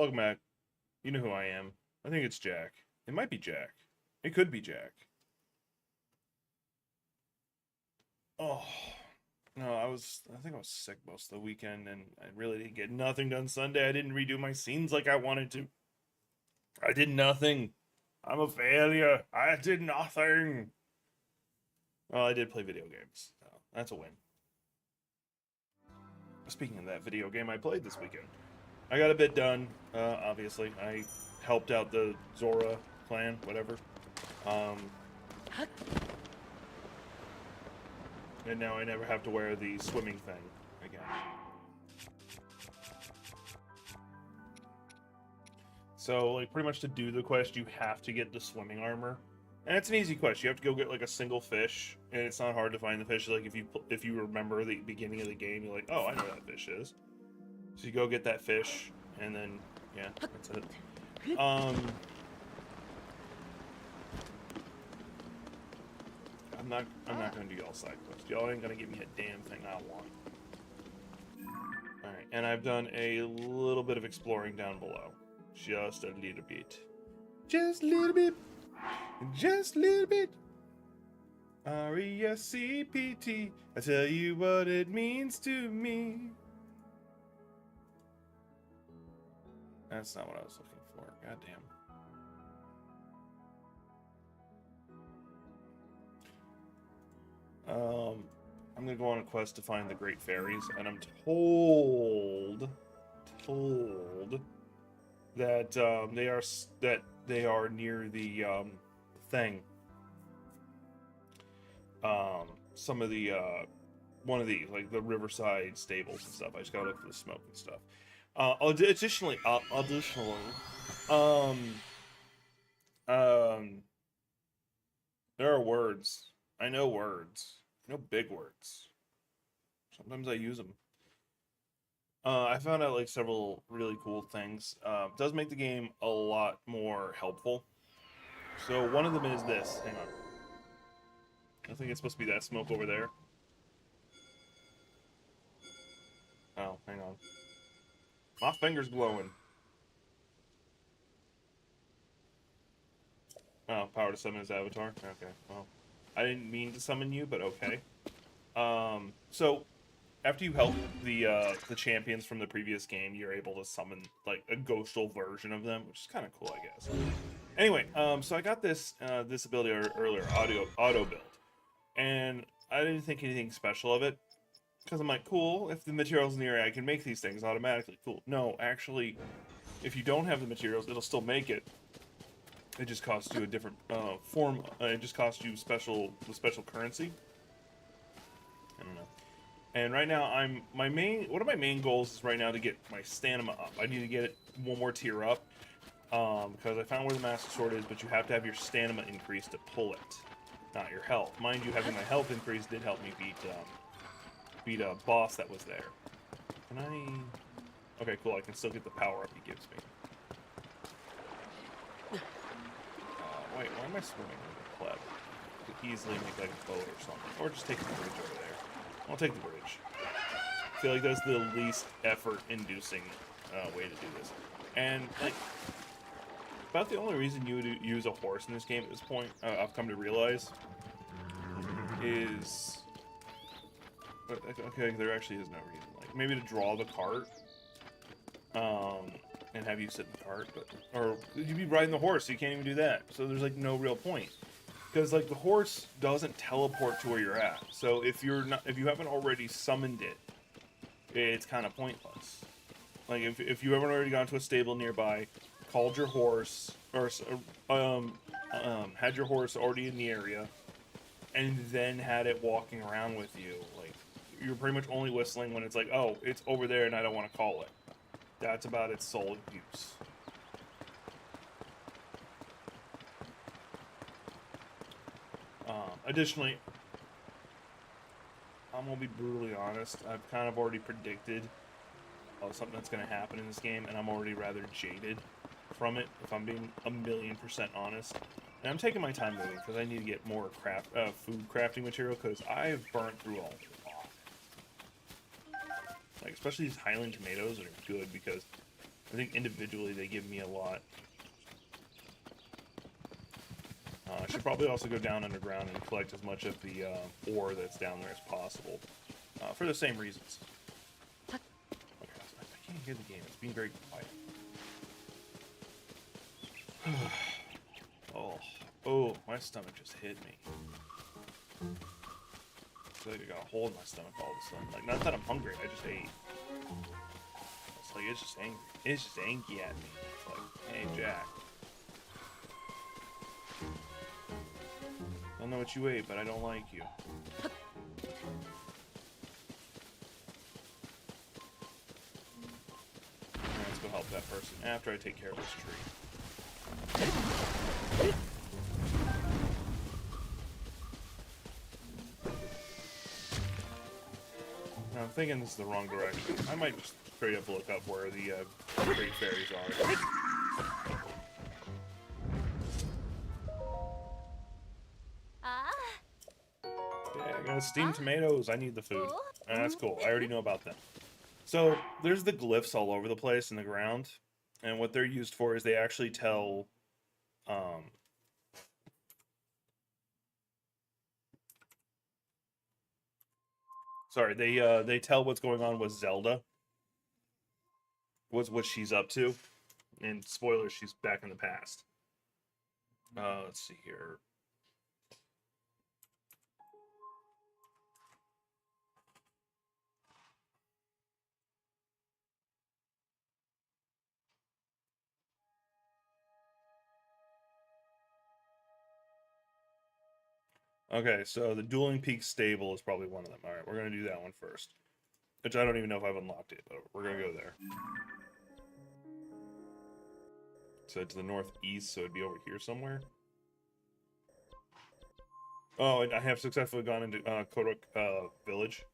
welcome back. You know who I am. I think it's Jack. It might be Jack. It could be Jack. Oh, no, I think I was sick most of the weekend, and I really didn't get nothing done Sunday. I didn't redo my scenes like I wanted to. I did nothing. I'm a failure. I did nothing. Well, I did play video games. So that's a win. Speaking of that video game I played this weekend, I got a bit done, obviously. I helped out the Zora clan, whatever. Um, and now I never have to wear the swimming thing again. So, like, pretty much to do the quest, you have to get the swimming armor. And it's an easy quest. You have to go get, like, a single fish, and it's not hard to find the fish. Like, if you remember the beginning of the game, you're like, oh, I know where that fish is. So you go get that fish, and then, yeah, that's it. I'm not gonna do y'all side quests. Y'all ain't gonna give me a damn thing I want. Alright, and I've done a little bit of exploring down below. Just a little bit. Just a little bit. Just a little bit. R-E-S-C-P-T. I tell you what it means to me. That's not what I was looking for. Goddamn. I'm gonna go on a quest to find the Great Fairies, and I'm told that they are near the thing. Some of the one of these, like the Riverside stables and stuff. I just gotta look for the smoke and stuff. Additionally, there are words. I know words. I know big words. Sometimes I use them. I found out like several really cool things. It does make the game a lot more helpful. So one of them is this. Hang on. I think it's supposed to be that smoke over there. Oh, hang on. My finger's glowing. Oh, power to summon his avatar? Okay, well. I didn't mean to summon you, but okay. So, after you help the champions from the previous game, you're able to summon, like, a ghostal version of them, which is kind of cool, I guess. Anyway, so I got this this ability earlier, auto build. And I didn't think anything special of it. Because I'm like, cool, if the material's in the area, I can make these things automatically. Cool. No, actually, if you don't have the materials, it'll still make it. It just costs you a different form. It just costs you the special currency. I don't know. And right now, one of my main goals is right now to get my stamina up. I need to get it one more tier up because I found where the Master Sword is, but you have to have your stamina increased to pull it, not your health. Mind you, having my health increased did help me beat a boss that was there. Can I? Okay, cool. I can still get the power up he gives me. Wait, why am I swimming with a pleb? Could easily make like a boat or something. Or just take the bridge over there. I'll take the bridge. I feel like that's the least effort-inducing way to do this. And, like, about the only reason you would use a horse in this game at this point, I've come to realize, is... Okay, there actually is no reason. Like, maybe to draw the cart. And have you sit in the cart, or you'd be riding the horse, so you can't even do that. So there's like no real point, because like the horse doesn't teleport to where you're at. So if you haven't already summoned it, it's kind of pointless. Like if you haven't already gone to a stable nearby, called your horse, or had your horse already in the area, and then had it walking around with you, like you're pretty much only whistling when it's like, oh, it's over there and I don't want to call it. That's about its sole use. Additionally, I'm going to be brutally honest, I've kind of already predicted something that's going to happen in this game, and I'm already rather jaded from it, if I'm being 1,000,000% honest. And I'm taking my time moving, because I need to get more food crafting material, because I've burnt through a lot. Like, especially these Highland tomatoes are good, because I think individually they give me a lot. I should probably also go down underground and collect as much of the ore that's down there as possible. For the same reasons. Okay, I can't hear the game. It's being very quiet. Oh, my stomach just hit me. I feel like I got a hole in my stomach all of a sudden. Like, not that I'm hungry, I just ate. It's like, it's just angry. It's just angry at me. It's like, hey, Jack. I don't know what you ate, but I don't like you. Alright, let's go help that person after I take care of this tree. Now, I'm thinking this is the wrong direction. I might just straight up look up where the great fairies are. Yeah, I got steamed tomatoes. I need the food. That's cool. I already know about them. So, there's the glyphs all over the place in the ground. And what they're used for is they actually tell... Sorry, they tell what's going on with Zelda. What she's up to. And spoilers, she's back in the past. Let's see here. Okay, so the Dueling Peaks stable is probably one of them. Alright, we're going to do that one first. Which I don't even know if I've unlocked it, but we're going to go there. So to the northeast, so it'd be over here somewhere. Oh, and I have successfully gone into Kodok Village.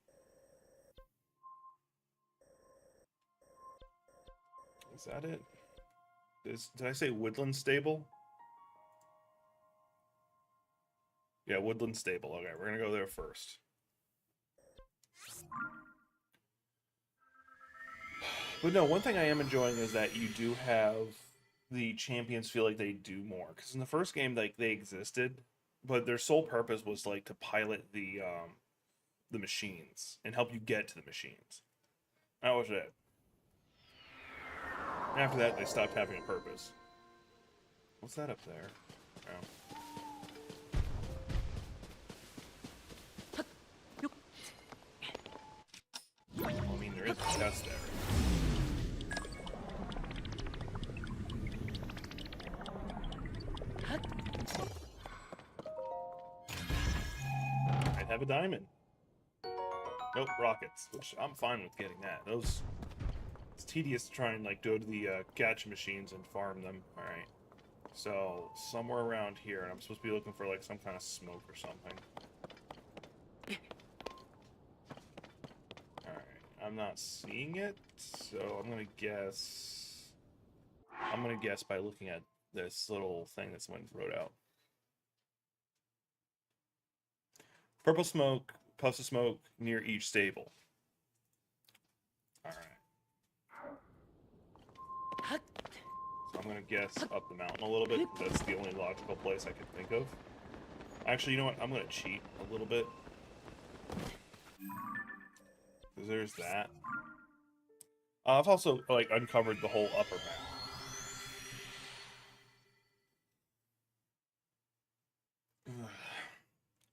Is that it? Did I say Woodland Stable? Yeah, Woodland Stable. Okay, we're gonna go there first. But no, one thing I am enjoying is that you do have the champions feel like they do more. Because in the first game, like, they existed, but their sole purpose was like to pilot the machines and help you get to the machines. That was it. After that, they stopped having a purpose. What's that up there? Oh. Well, I mean, there is a chest there. I'd have a diamond. Nope, rockets, which I'm fine with getting that. Those... It's tedious to try and, like, go to the gacha machines and farm them. Alright. So, somewhere around here, and I'm supposed to be looking for, like, some kind of smoke or something. Alright, I'm not seeing it, so I'm gonna guess... I'm gonna guess by looking at this little thing that someone wrote out. Purple smoke, puffs of smoke near each stable. Alright. So I'm gonna guess up the mountain a little bit. That's the only logical place I could think of. Actually, you know what? I'm gonna cheat a little bit. Because there's that. I've also, like, uncovered the whole upper map.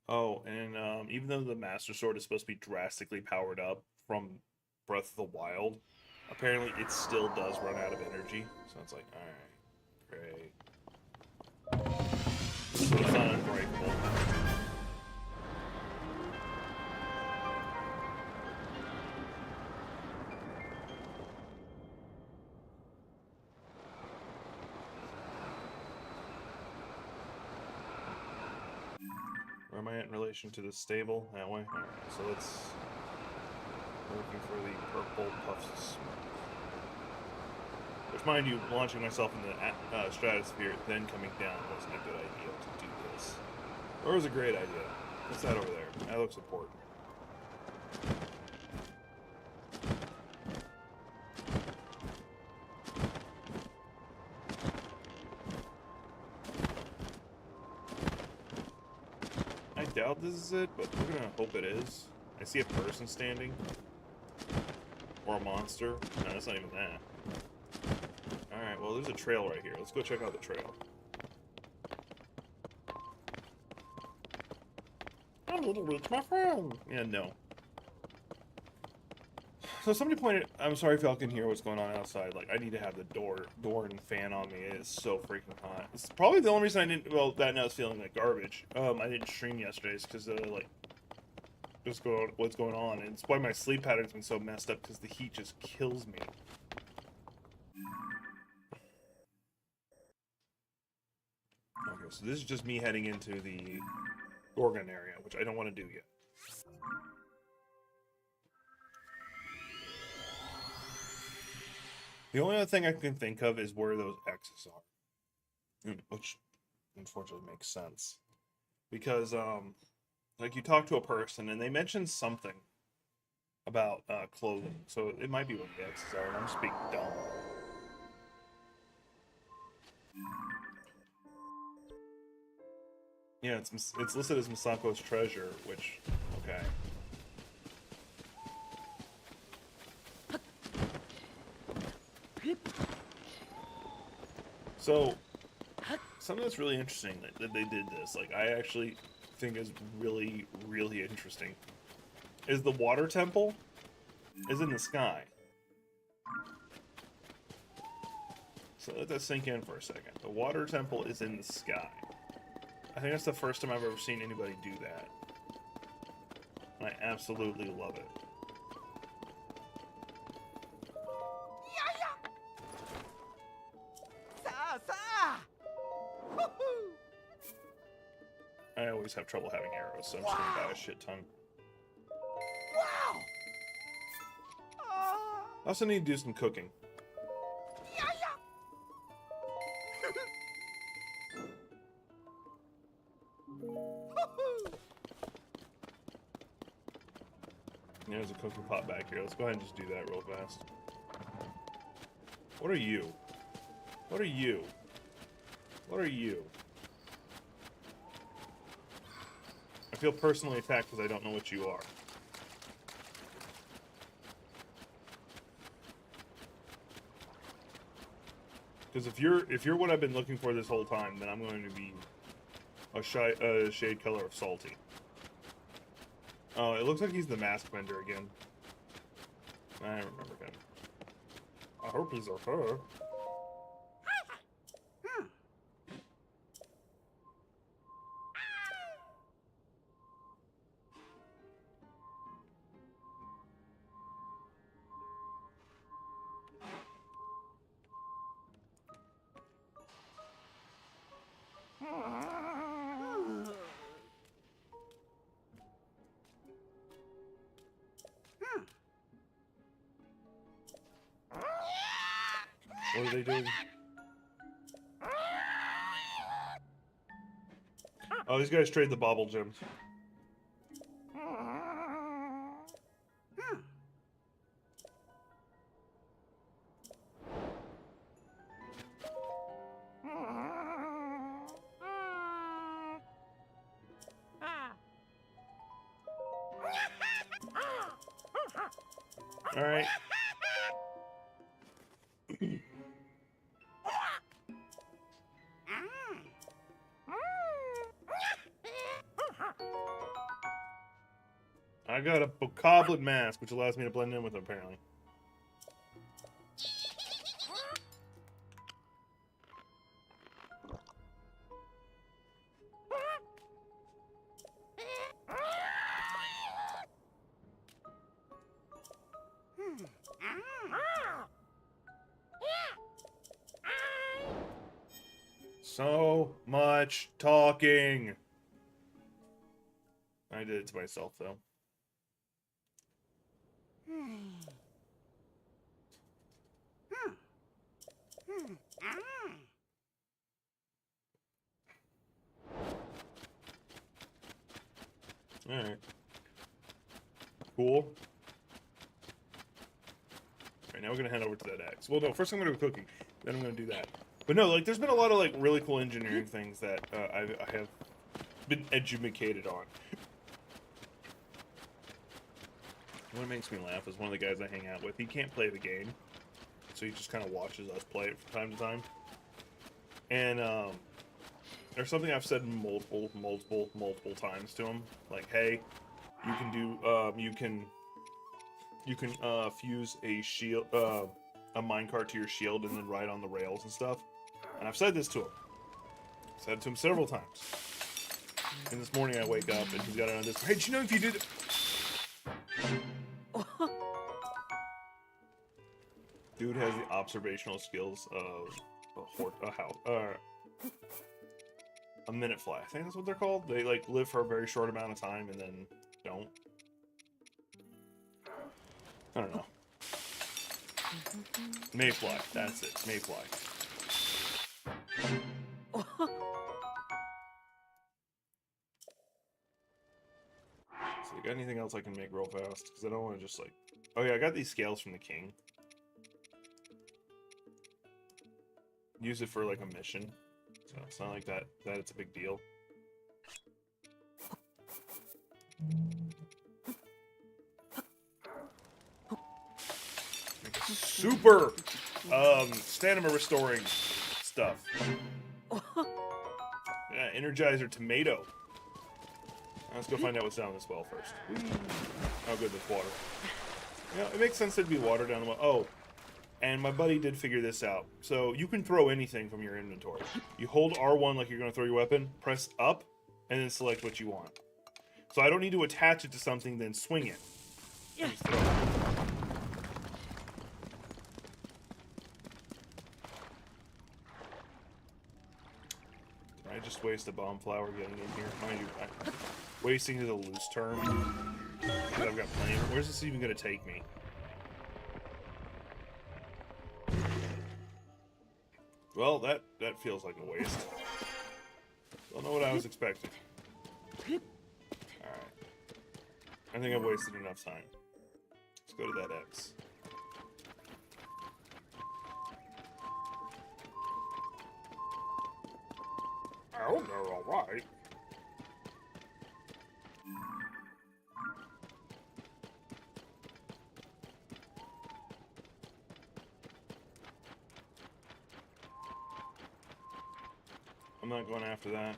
Oh, and even though the Master Sword is supposed to be drastically powered up from Breath of the Wild, apparently it still does run out of energy. So it's like, alright, great. So it's not unbreakable. Where am I at in relation to the stable? That way? Alright, so let's... We're looking for the purple puffs of smoke. Which, mind you, launching myself in the stratosphere, then coming down wasn't a good idea to do this. Or it was a great idea. What's that over there? That looks important. I doubt this is it, but we're gonna hope it is. I see a person standing. Or a monster. No, that's not even that. Alright, well, there's a trail right here. Let's go check out the trail. I need to reach my friend. Yeah, no. So somebody pointed... I'm sorry if y'all can hear what's going on outside. Like, I need to have the door and fan on me. It is so freaking hot. It's probably the only reason I didn't... Well, that now is feeling like garbage. I didn't stream yesterday. It's because, like... Just what's going on. And it's why my sleep pattern's been so messed up, because the heat just kills me. Okay, so this is just me heading into the Gorgon area, which I don't want to do yet. The only other thing I can think of is where those X's are. Which, unfortunately, makes sense. Because, like, you talk to a person, and they mention something about clothing. So it might be what the X's are, and I'm just being dumb. Yeah, it's listed as Masako's treasure, which, okay. So, something that's really interesting that they did this, like, I actually think is really, really interesting, is the water temple is in the sky. So let that sink in for a second. The water temple is in the sky. I think that's the first time I've ever seen anybody do that. And I absolutely love it. I always have trouble having arrows, so I'm just gonna buy a shit ton. Wow! I also need to do some cooking. There's a cooking pot back here. Let's go ahead and just do that real fast. What are you? What are you? What are you? I feel personally attacked because I don't know what you are. Because if you're what I've been looking for this whole time, then I'm going to be a shade color of salty. Oh, it looks like he's the mask vendor again. I don't remember him. I hope he's a her. What are they doing? Oh, these guys trade the bauble gems. All right. I got a bokoblin mask, which allows me to blend in with them, apparently. So much talking. I did it to myself, though. Alright. Cool. Alright, now we're gonna head over to that axe. Well, no, first I'm gonna go cooking. Then I'm gonna do that. But no, like, there's been a lot of, like, really cool engineering things that I have been educated on. What makes me laugh is one of the guys I hang out with. He can't play the game, so he just kind of watches us play it from time to time. And there's something I've said multiple times to him, like, "Hey, you can do you can fuse a shield, a minecart to your shield, and then ride on the rails and stuff." And I've said this to him. I've said it to him several times. And this morning I wake up and he's got it on this. "Hey, did you know if you did?" Dude has the observational skills of a minute fly. I think that's what they're called. They like live for a very short amount of time and then don't. I don't know. Mayfly. That's it. Mayfly. So, you got anything else I can make real fast? Because I don't want to just like. Oh yeah, I got these scales from the king. Use it for like a mission, so it's not like that it's a big deal. Make a super stamina restoring stuff. Yeah, Energizer tomato. Let's go find out what's down this well first. Oh good, there's water. Yeah, it makes sense there'd be water down the well. Oh. And my buddy did figure this out. So you can throw anything from your inventory. You hold R1 like you're going to throw your weapon, press up, and then select what you want. So I don't need to attach it to something, then swing it. Yeah. Just throw it. Did I just waste a bomb flower getting in here? Mind you, wasting is a loose term. Because I've got plenty of... Where's this even going to take me? Well, that feels like a waste. Don't know what I was expecting. Alright. I think I've wasted enough time. Let's go to that X. Oh, they're alright. I'm not going after that.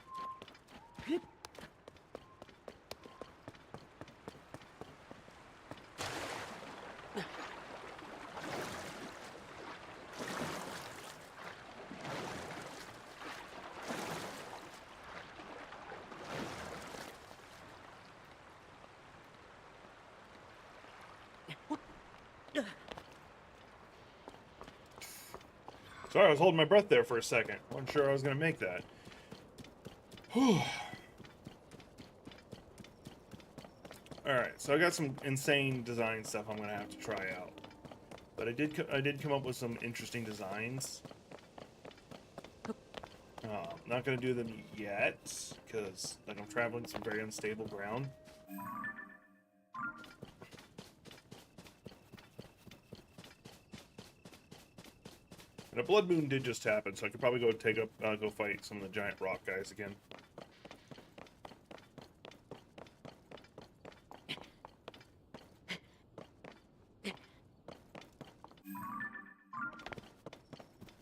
Sorry, I was holding my breath there for a second. Wasn't sure I was going to make that. Alright, so I got some insane design stuff I'm going to have to try out. But I did come up with some interesting designs. Not going to do them yet, because like I'm traveling some very unstable ground. And a blood moon did just happen, so I could probably go go fight some of the giant rock guys again.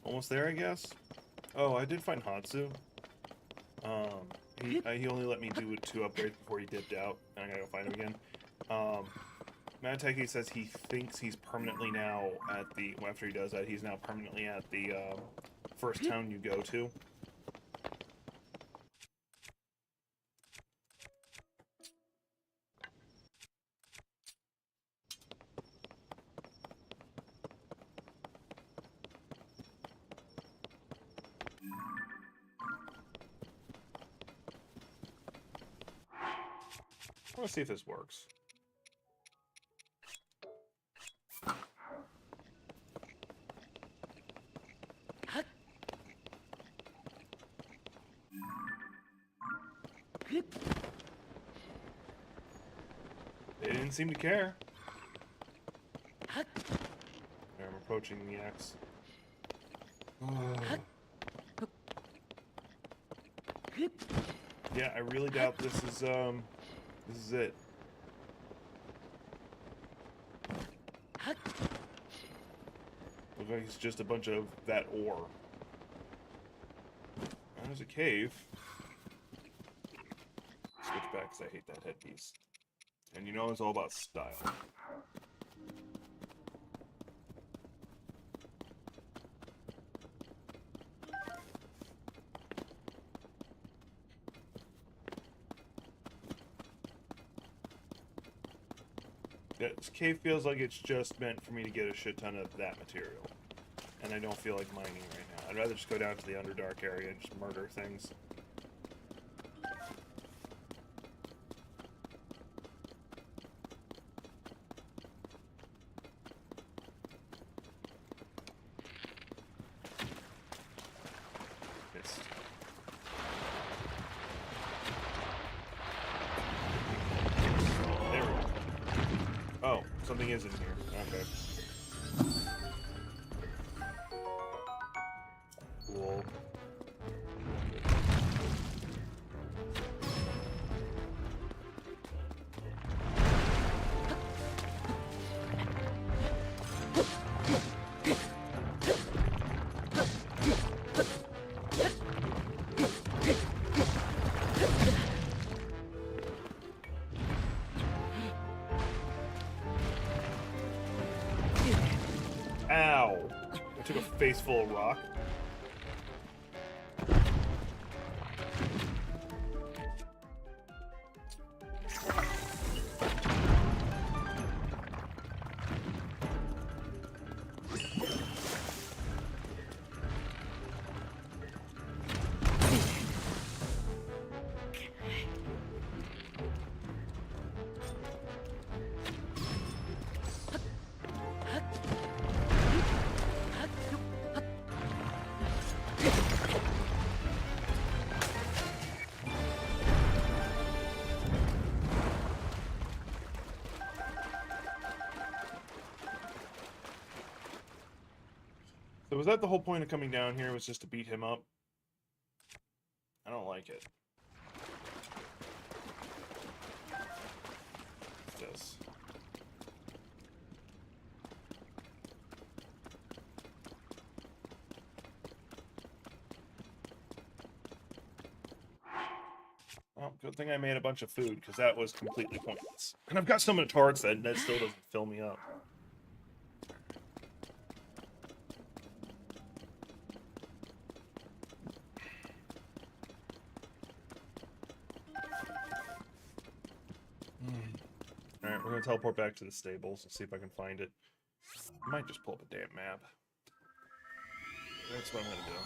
Almost there, I guess. Oh, I did find Hatsu. He only let me do 2 upgrades before he dipped out, and I gotta go find him again. Mateki says he thinks he's permanently now at the... Well, after he does that, he's now permanently at the first town you go to. I want to see if this works. They didn't seem to care. I'm approaching the X. Yeah, I really doubt this is it. Looks like it's just a bunch of that ore. There's a cave. Switch back because I hate that headpiece. And you know it's all about style. Yeah, this cave feels like it's just meant for me to get a shit ton of that material. And I don't feel like mining right now. I'd rather just go down to the Underdark area and just murder things. Missed. There we go. Oh, something is in here. Okay. Cool. Ow! I took a face full of rock. So was that the whole point of coming down here, was just to beat him up? I don't like it. What's this? Well, good thing I made a bunch of food, because that was completely pointless. And I've got so many tarts that still doesn't fill me up. Alright, we're going to teleport back to the stables and see if I can find it. I might just pull up a damn map. That's what I'm going to do.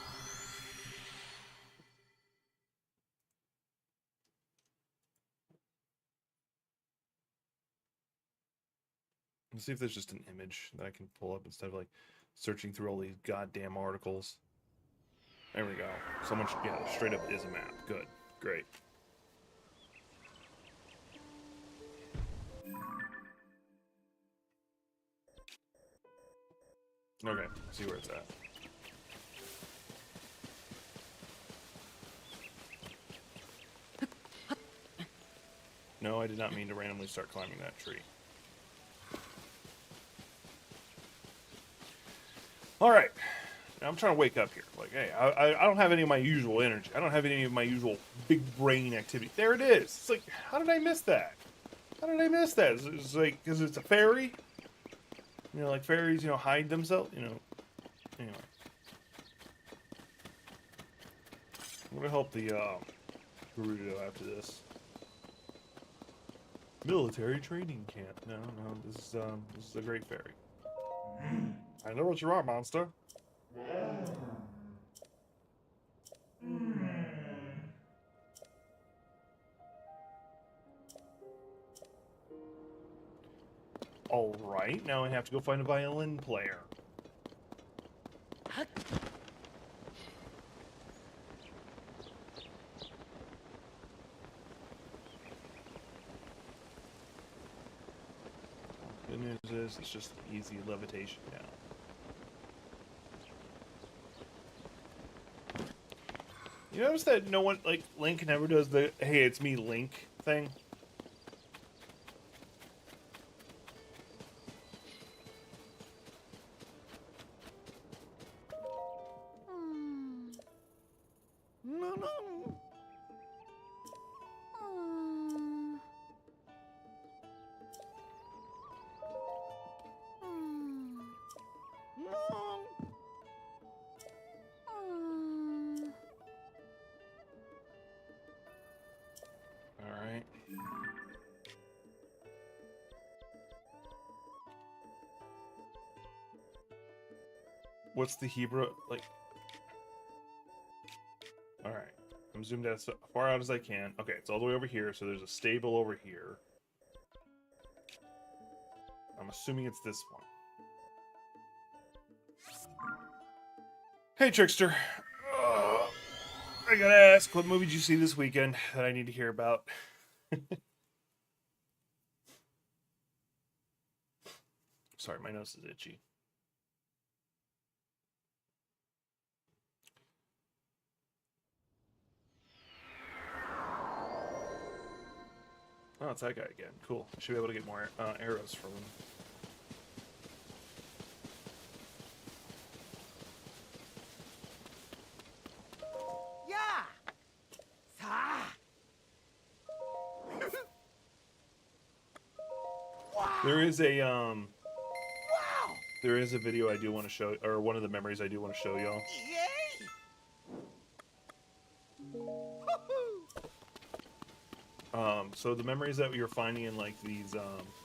Let's see if there's just an image that I can pull up instead of, like, searching through all these goddamn articles. There we go. Someone, yeah, straight up is a map. Good. Great. Okay, see where it's at. No, I did not mean to randomly start climbing that tree. Alright. Now I'm trying to wake up here. Like, hey, I don't have any of my usual energy. I don't have any of my usual big brain activity. There it is. It's like, how did I miss that? How did I miss that? It's like, because it's a fairy? You know, like fairies, you know, hide themselves, you know. Anyway. I'm gonna help the, Gerudo after this. Military training camp. No, this is a great fairy. I know what you are, monster. Alright, now I have to go find a violin player. Good news is, it's just easy levitation now. You notice that no one, like, Link never does the, hey, it's me, Link thing? No, no. No. Alright. What's the Hebrew, like... Alright. I'm zoomed out as far out as I can. Okay, it's all the way over here, so there's a stable over here. I'm assuming it's this one. Hey, Trickster. I gotta ask, what movie did you see this weekend that I need to hear about? Sorry, my nose is itchy. Oh, it's that guy again. Cool. I should be able to get more arrows from him. Yeah. Sa. Wow. There is a Wow. there is a video I do want to show, or one of the memories I do want to show y'all. Yay. So the memories that you're finding in like these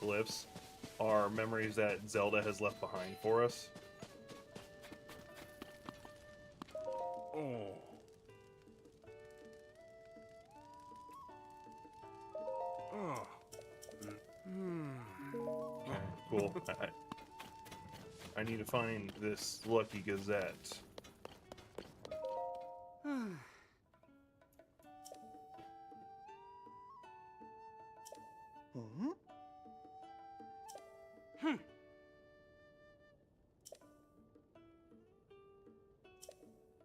glyphs are memories that Zelda has left behind for us. Oh. Oh. Okay, cool. I need to find this lucky gazette.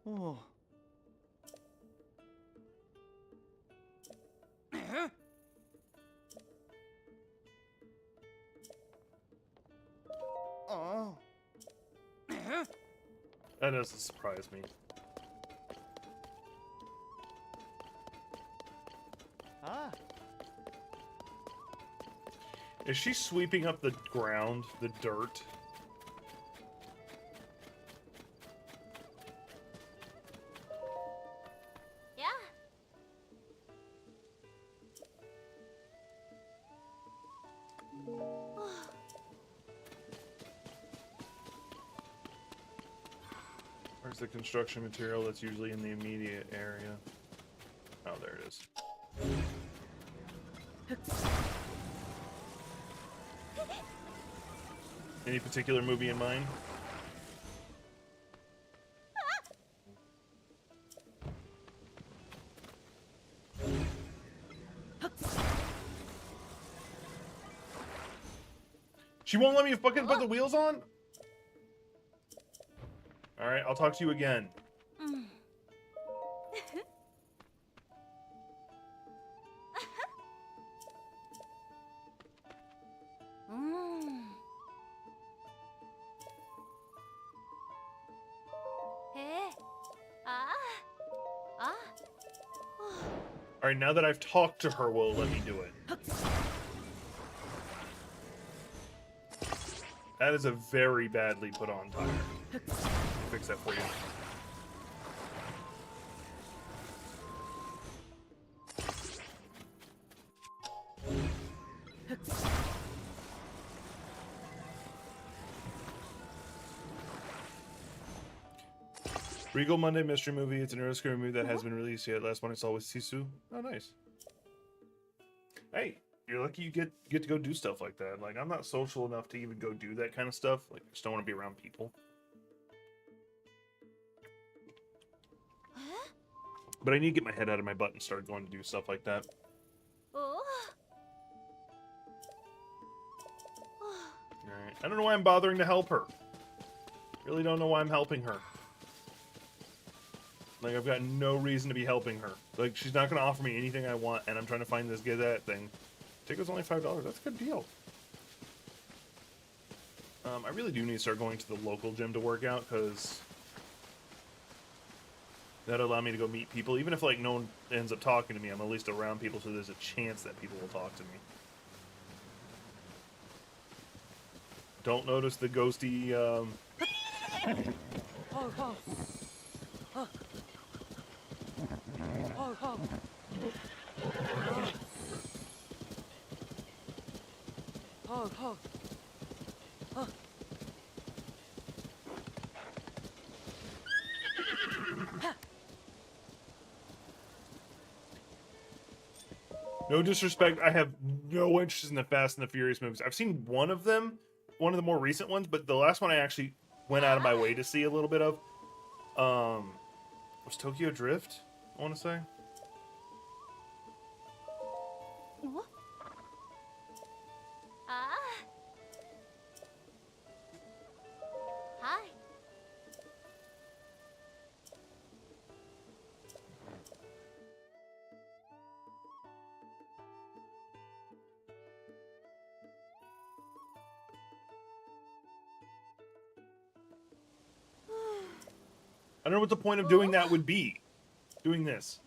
Oh. Oh. That doesn't surprise me. Ah. Is she sweeping up the ground, the dirt? Yeah. Where's the construction material that's usually in the immediate area? Oh, there it is. Any particular movie in mind? She won't let me fucking put the wheels on? Alright, I'll talk to you again. Alright, now that I've talked to her, will it let me do it? That is a very badly put on tire. I'll fix that for you. Regal Monday Mystery Movie. It's an early screen movie that hasn't been released yet. Last one I saw was Sisu. Oh, nice. Hey, you're lucky you get to go do stuff like that. Like, I'm not social enough to even go do that kind of stuff. Like, I just don't want to be around people. But I need to get my head out of my butt and start going to do stuff like that. Alright. I don't know why I'm bothering to help her. Really don't know why I'm helping her. Like, I've got no reason to be helping her. Like, she's not gonna offer me anything I want, and I'm trying to find this Gazette thing. Ticket's only $5. That's a good deal. I really do need to start going to the local gym to work out, because that'll allow me to go meet people. Even if, like, no one ends up talking to me, I'm at least around people, so there's a chance that people will talk to me. Don't notice the ghosty, Oh, oh. Oh. Oh, oh. Oh, oh. Oh. No disrespect, I have no interest in the Fast and the Furious movies. I've seen one of them, one of the more recent ones, but the last one I actually went out of my way to see a little bit of, was Tokyo Drift, I want to say. What? Ah. Hi. I don't know what the point of doing that would be. Doing this.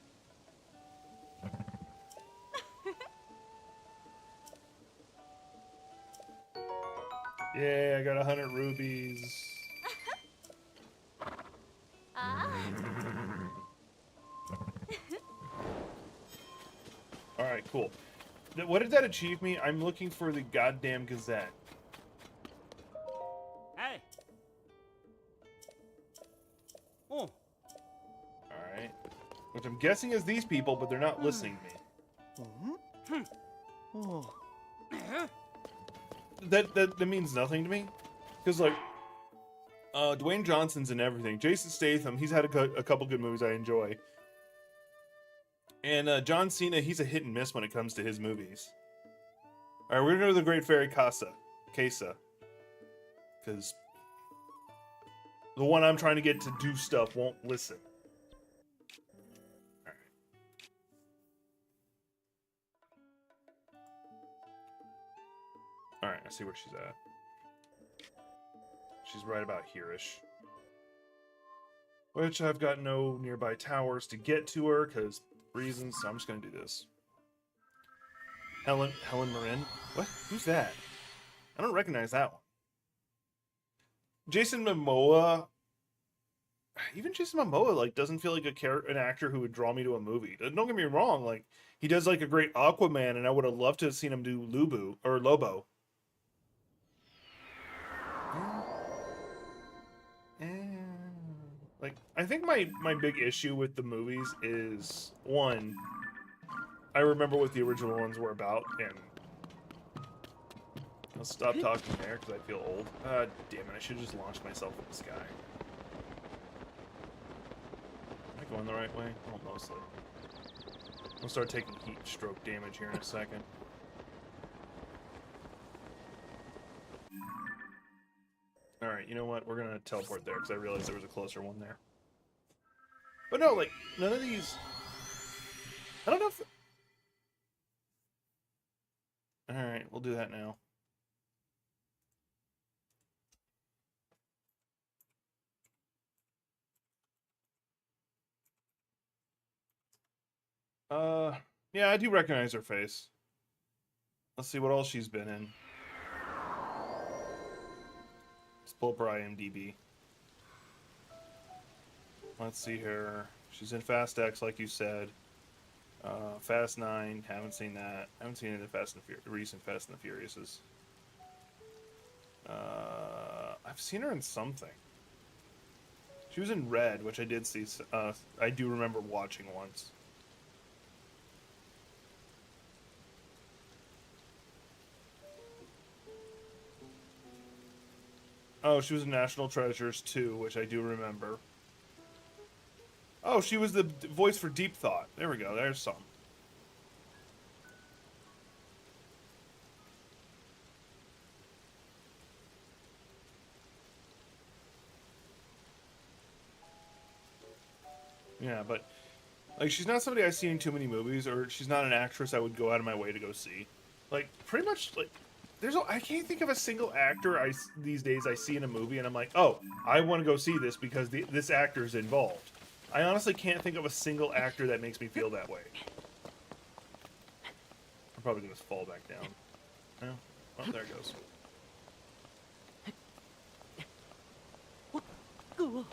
Yeah, I got 100 rubies. Ah. Alright, cool. What did that achieve me? I'm looking for the goddamn Gazette. Hey. Oh. Alright. Which I'm guessing is these people, but they're not listening to me. Oh. That means nothing to me. Because, like, Dwayne Johnson's in everything. Jason Statham, he's had a couple good movies I enjoy. And John Cena, he's a hit and miss when it comes to his movies. Alright, we're gonna go to the Great Fairy Casa. Because the one I'm trying to get to do stuff won't listen. Alright. Alright, I see where she's at. She's right about here-ish. Which I've got no nearby towers to get to her, because reasons, so I'm just gonna do this. Helen Marin? What? Who's that? I don't recognize that one. Jason Momoa. Even Jason Momoa, like, doesn't feel like an actor who would draw me to a movie. Don't get me wrong, like, he does, like, a great Aquaman, and I would have loved to have seen him do Lobo. Like, I think my big issue with the movies is, one, I remember what the original ones were about, and I'll stop talking there because I feel old. Damn it, I should just launch myself in the sky. Am I going the right way? Oh, mostly. I'll start taking heat stroke damage here in a second. Alright, you know what? We're gonna teleport there because I realized there was a closer one there. But no, like, none of these... I don't know if... Alright, we'll do that now. Yeah, I do recognize her face. Let's see what else she's been in. Let's pull up her IMDb. Let's see her. She's in Fast X, like you said. Fast 9, haven't seen that. Haven't seen any of the recent Fast and the Furiouses. I've seen her in something. She was in Red, which I did see. I do remember watching once. Oh, she was in National Treasures 2, which I do remember. Oh, she was the voice for Deep Thought. There we go. There's some. Yeah, but like she's not somebody I see in too many movies, or she's not an actress I would go out of my way to go see. Like pretty much like I can't think of a single actor these days I see in a movie and I'm like, oh, I want to go see this because this actor's involved. I honestly can't think of a single actor that makes me feel that way. I'm probably gonna fall back down. Oh, there it goes. Damn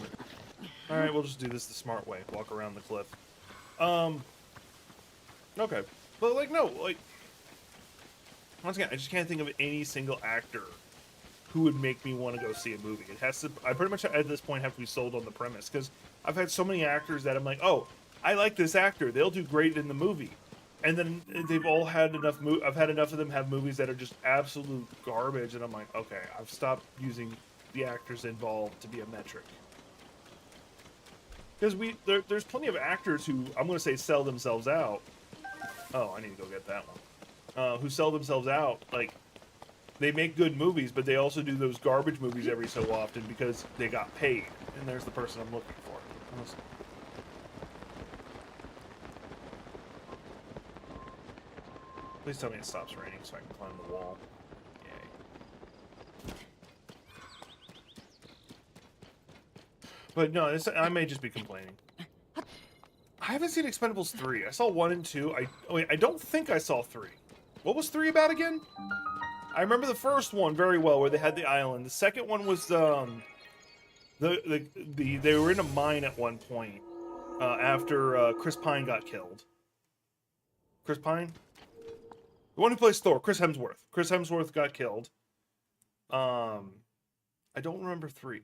it. All right, we'll just do this the smart way. Walk around the cliff. Okay, but like no, like once again, I just can't think of any single actor who would make me want to go see a movie. It has to. I pretty much at this point have to be sold on the premise because I've had so many actors that I'm like, oh, I like this actor. They'll do great in the movie, and then they've all had enough. I've had enough of them have movies that are just absolute garbage, and I'm like, okay, I've stopped using the actors involved to be a metric. Because there's plenty of actors who I'm going to say sell themselves out. Oh, I need to go get that one. Who sell themselves out, like, they make good movies, but they also do those garbage movies every so often because they got paid. And there's the person I'm looking for. Please tell me it stops raining so I can climb the wall. Yay. But no, I may just be complaining. I haven't seen Expendables 3. I saw 1 and 2. I don't think I saw 3. What was 3 about again? I remember the first one very well, where they had the island. The second one was they were in a mine at one point after Chris Pine got killed. Chris Pine, the one who plays Thor, Chris Hemsworth. Chris Hemsworth got killed. I don't remember 3.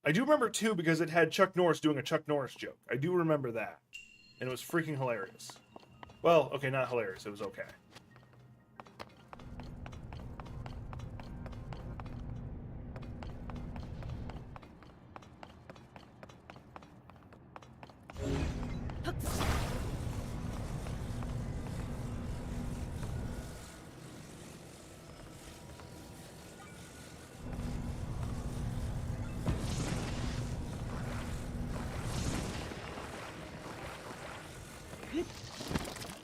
I do remember 2 because it had Chuck Norris doing a Chuck Norris joke. I do remember that, and it was freaking hilarious. Well, okay, not hilarious. It was okay.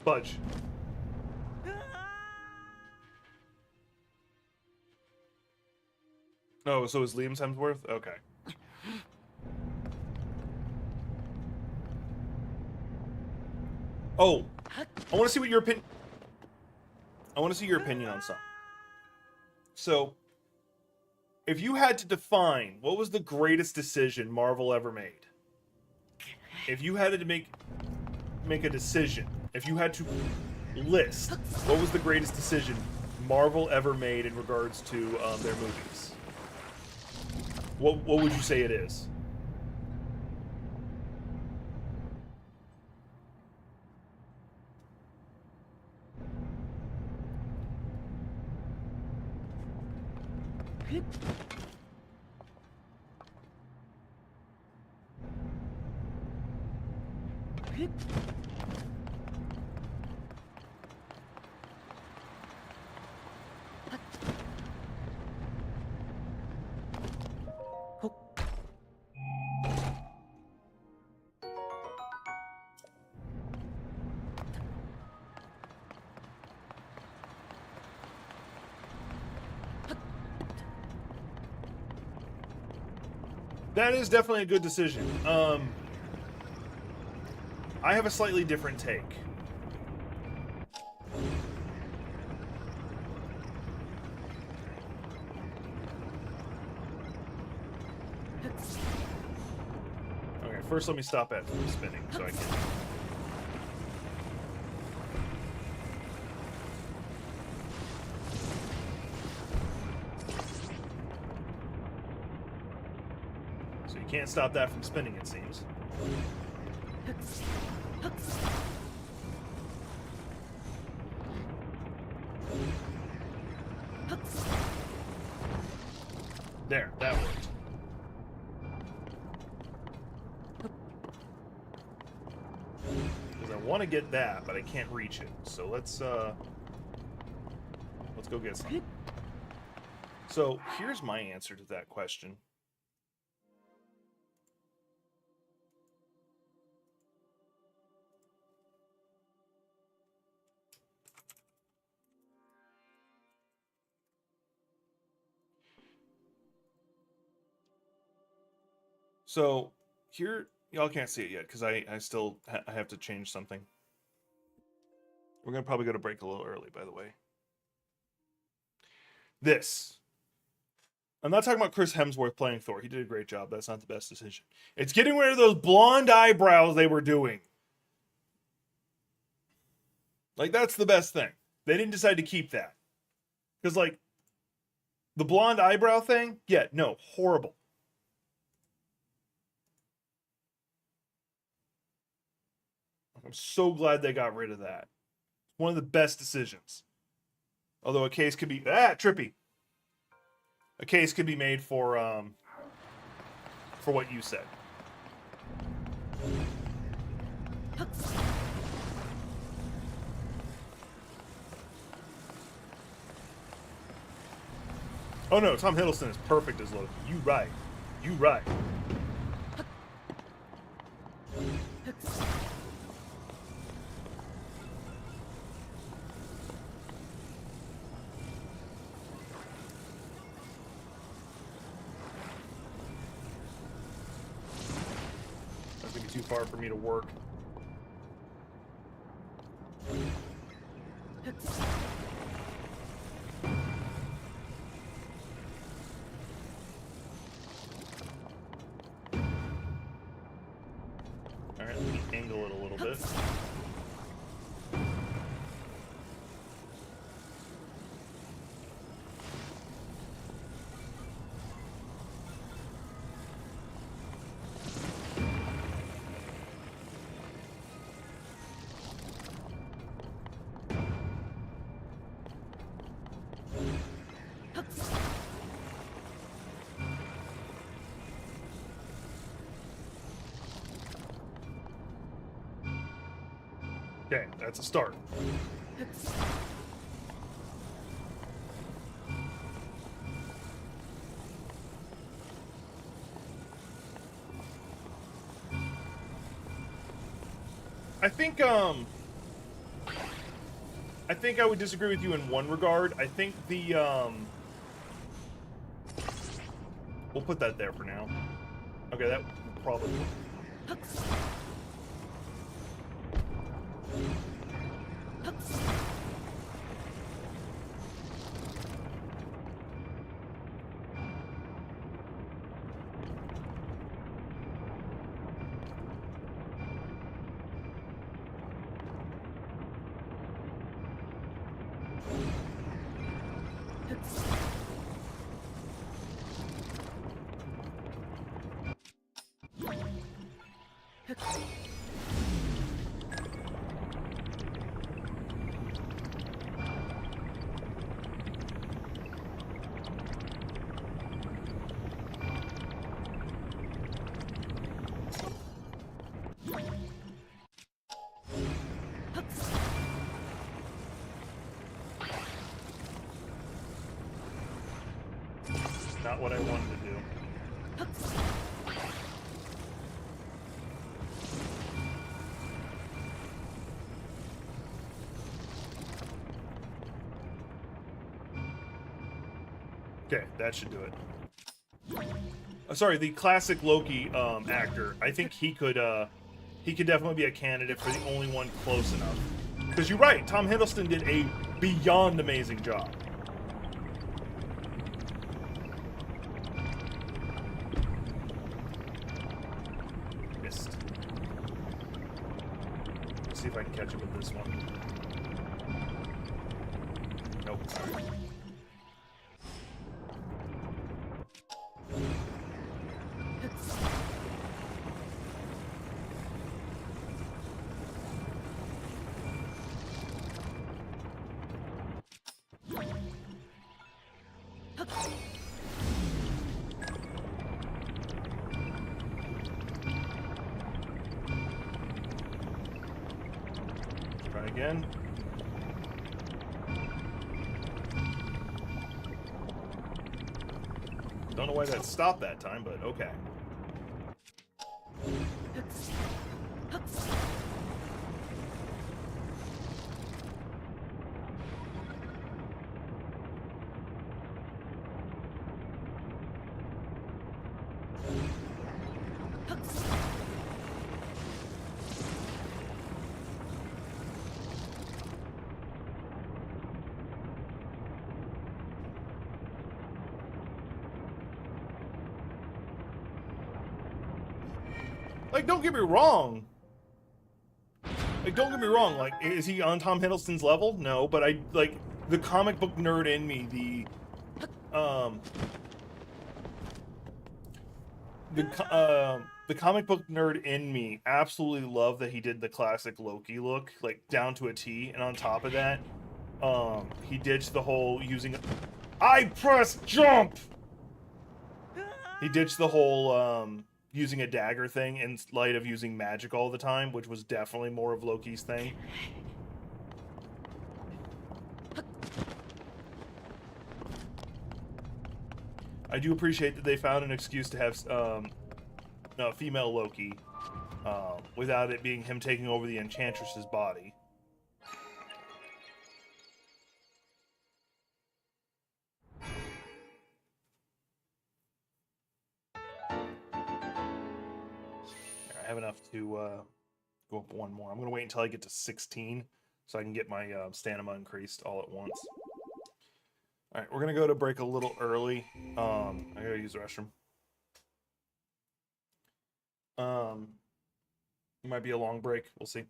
Budge. Oh, so is Liam Hemsworth? Okay. Oh, I want to see what your opinion. I want to see your opinion on something. So, if you had to define what was the greatest decision Marvel ever made, if you had to make a decision, if you had to list what was the greatest decision Marvel ever made in regards to their movies, what would you say it is? That is definitely a good decision. I have a slightly different take. Okay, first let me stop at spinning so I can... So you can't stop that from spinning, it seems. There, that worked. Because I want to get that, but I can't reach it. So let's go get some. So here's my answer to that question. So here, y'all can't see it yet because I still I have to change something. We're gonna probably go to break a little early, by the way. This. I'm not talking about Chris Hemsworth playing Thor. He did a great job. That's not the best decision. It's getting rid of those blonde eyebrows they were doing. Like, that's the best thing. They didn't decide to keep that. Because, like, the blonde eyebrow thing, yeah, no, horrible. I'm so glad they got rid of that. One of the best decisions. Although a case could be trippy. A case could be made for what you said. Oh no, Tom Hiddleston is perfect as Loki. You right. You right. That's gonna be too far for me to work. Alright, let me angle it a little bit. Okay, that's a start. I think I would disagree with you in one regard. I think the we'll put that there for now. Okay, that will probably work. Not what I wanted to do. Okay, that should do it. Sorry, the classic Loki actor. I think he could definitely be a candidate for the only one close enough. Because you're right, Tom Hiddleston did a beyond amazing job. Missed. Let's see if I can catch up with this one. Nope. All right. Try again. Don't know why that stopped that time, but okay. Like, don't get me wrong. Like, don't get me wrong. Like, is he on Tom Hiddleston's level? No, but I like the comic book nerd in me. The comic book nerd in me absolutely loved that he did the classic Loki look, like down to a T. And on top of that, he ditched the whole using. I press jump. He ditched the whole using a dagger thing in light of using magic all the time, which was definitely more of Loki's thing. I do appreciate that they found an excuse to have female Loki without it being him taking over the Enchantress's body. I have enough to go up one more. I'm going to wait until I get to 16 so I can get my stamina increased all at once. Alright, we're going to go to break a little early. I got to use the restroom. It might be a long break. We'll see.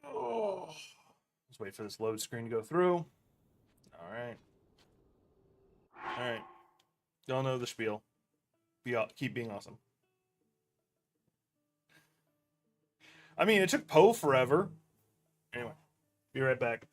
Oh, let's wait for this load screen to go through. Alright. Alright. Y'all know the spiel. Keep being awesome. I mean, it took Poe forever. Anyway, be right back.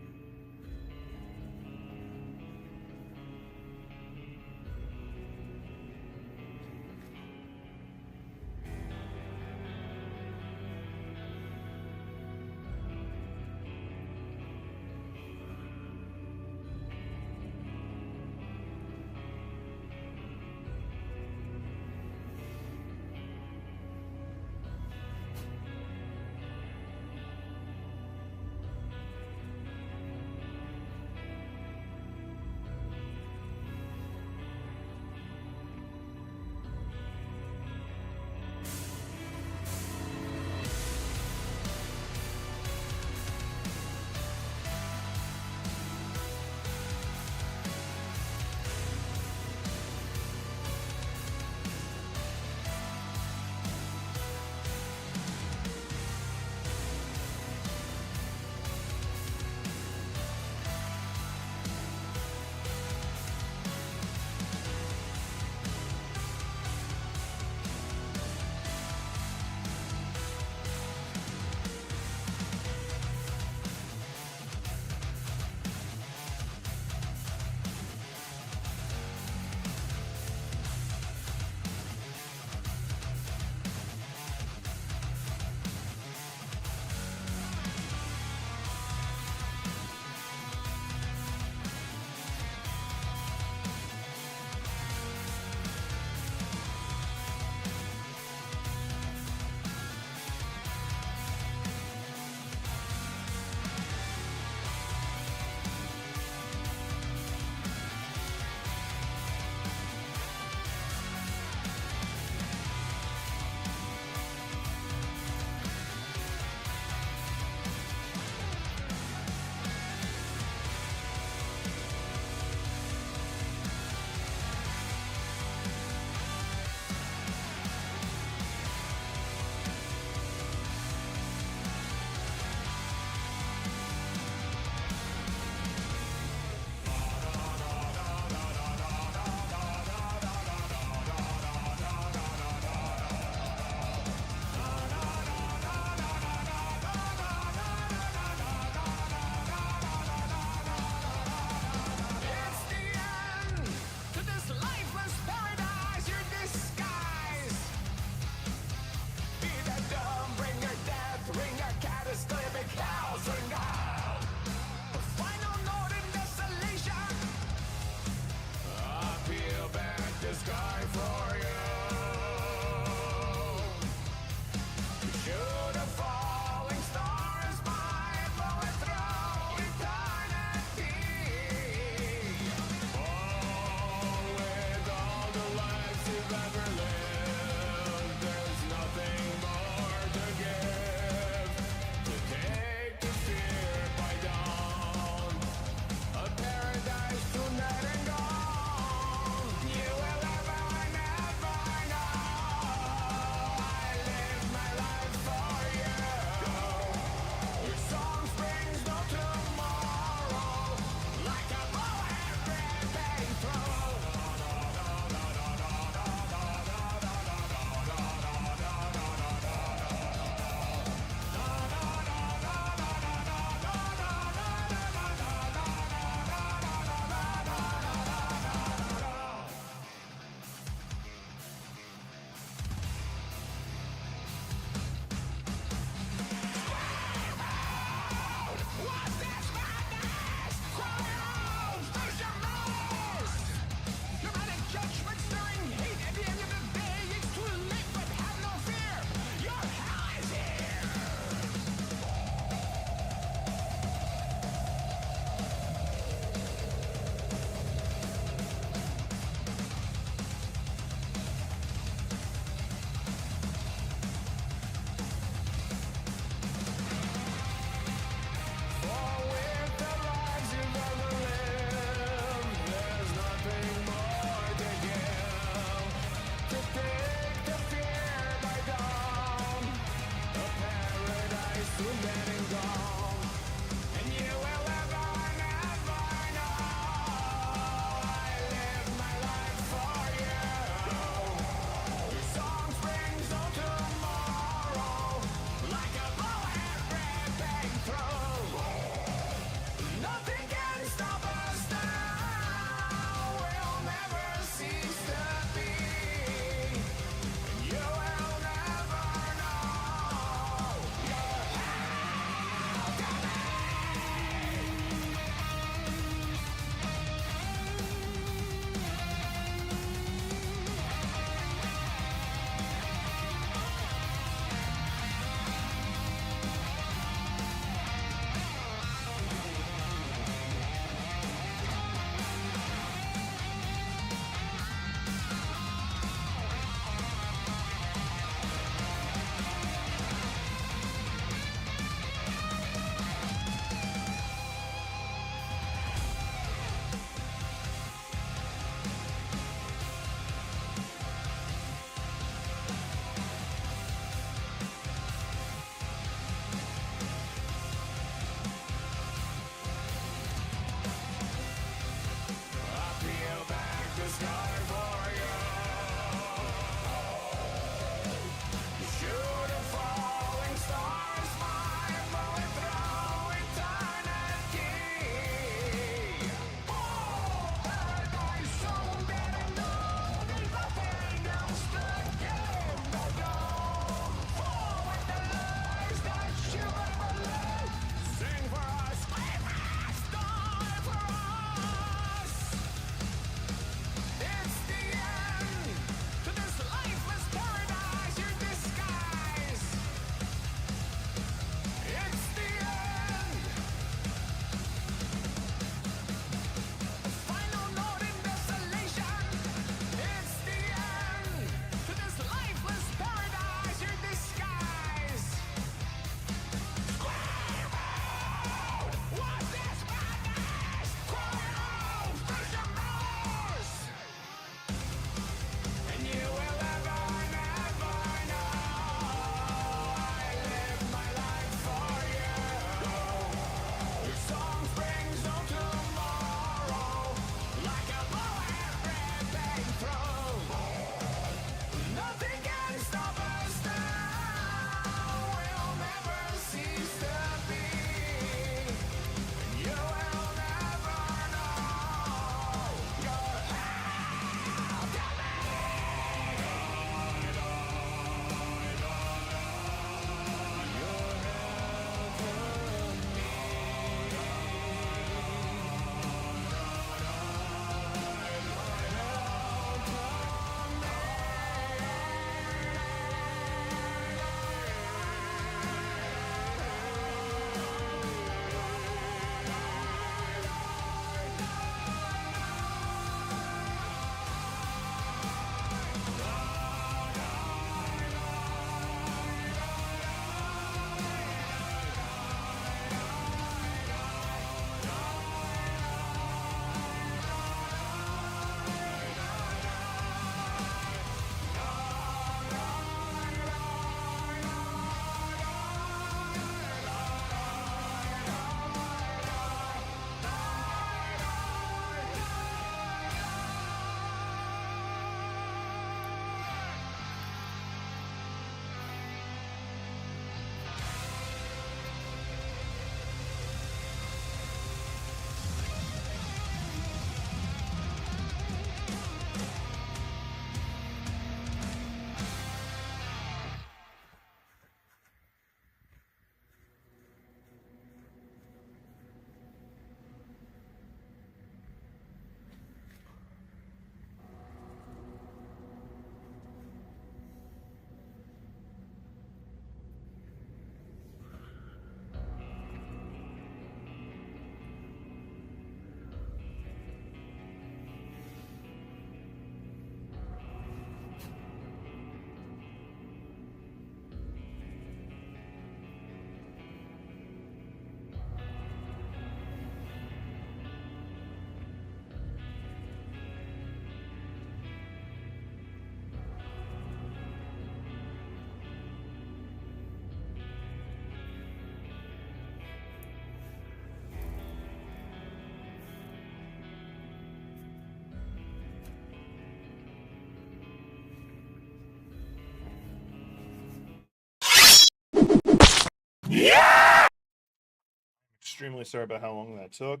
Extremely sorry about how long that took.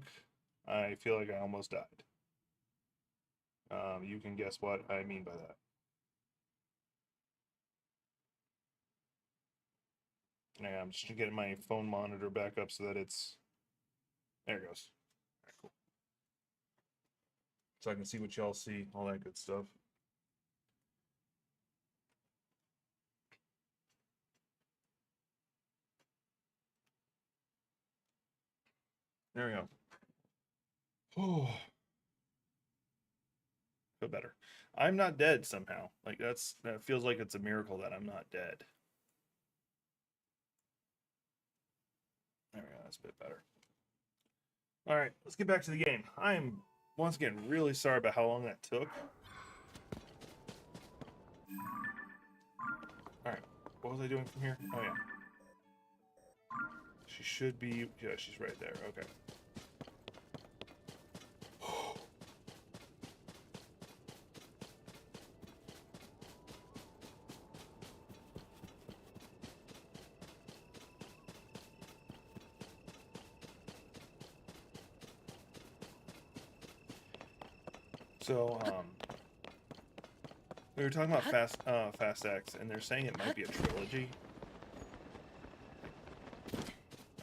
I feel like I almost died. You can guess what I mean by that. Yeah, I'm just getting my phone monitor back up so that it's... There it goes. All right, cool. So I can see what y'all see, all that good stuff. There we go. Oh, feel better. I'm not dead somehow. Like that feels like it's a miracle that I'm not dead. There we go. That's a bit better. All right, let's get back to the game. I am once again really sorry about how long that took. All right, what was I doing from here? Oh yeah, she should be. Yeah, she's right there. Okay. So, we were talking about Fast X, and they're saying it might be a trilogy.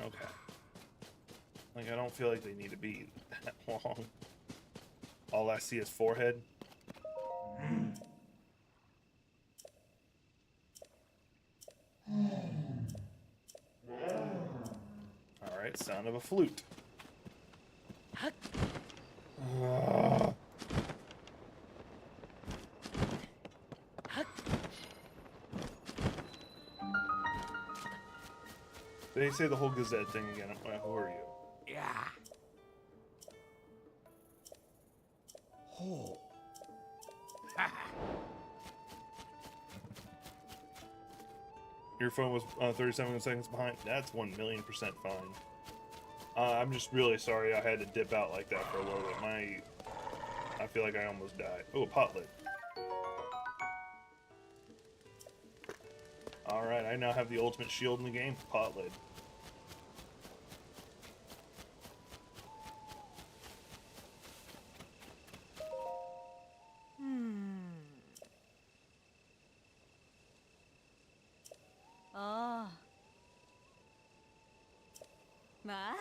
Okay. Like, I don't feel like they need to be that long. All I see is forehead. Alright, sound of a flute. They say the whole Gazette thing again. Who are you? Yeah. Oh. Your phone was 37 seconds behind. That's 1,000,000% fine. I'm just really sorry I had to dip out like that for a little bit. I feel like I almost died. Oh, a pot lid. Alright, I now have the ultimate shield in the game, pot lid. 아. 나?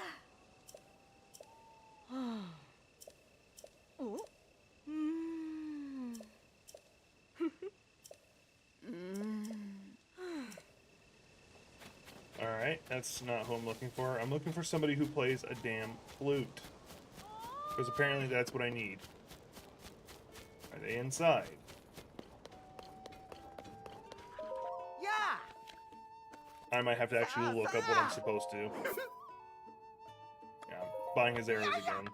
어? Alright, that's not who I'm looking for. I'm looking for somebody who plays a damn flute. Because apparently that's what I need. Are they inside? Yeah. I might have to actually look up what I'm supposed to. Yeah, I'm buying his arrows again.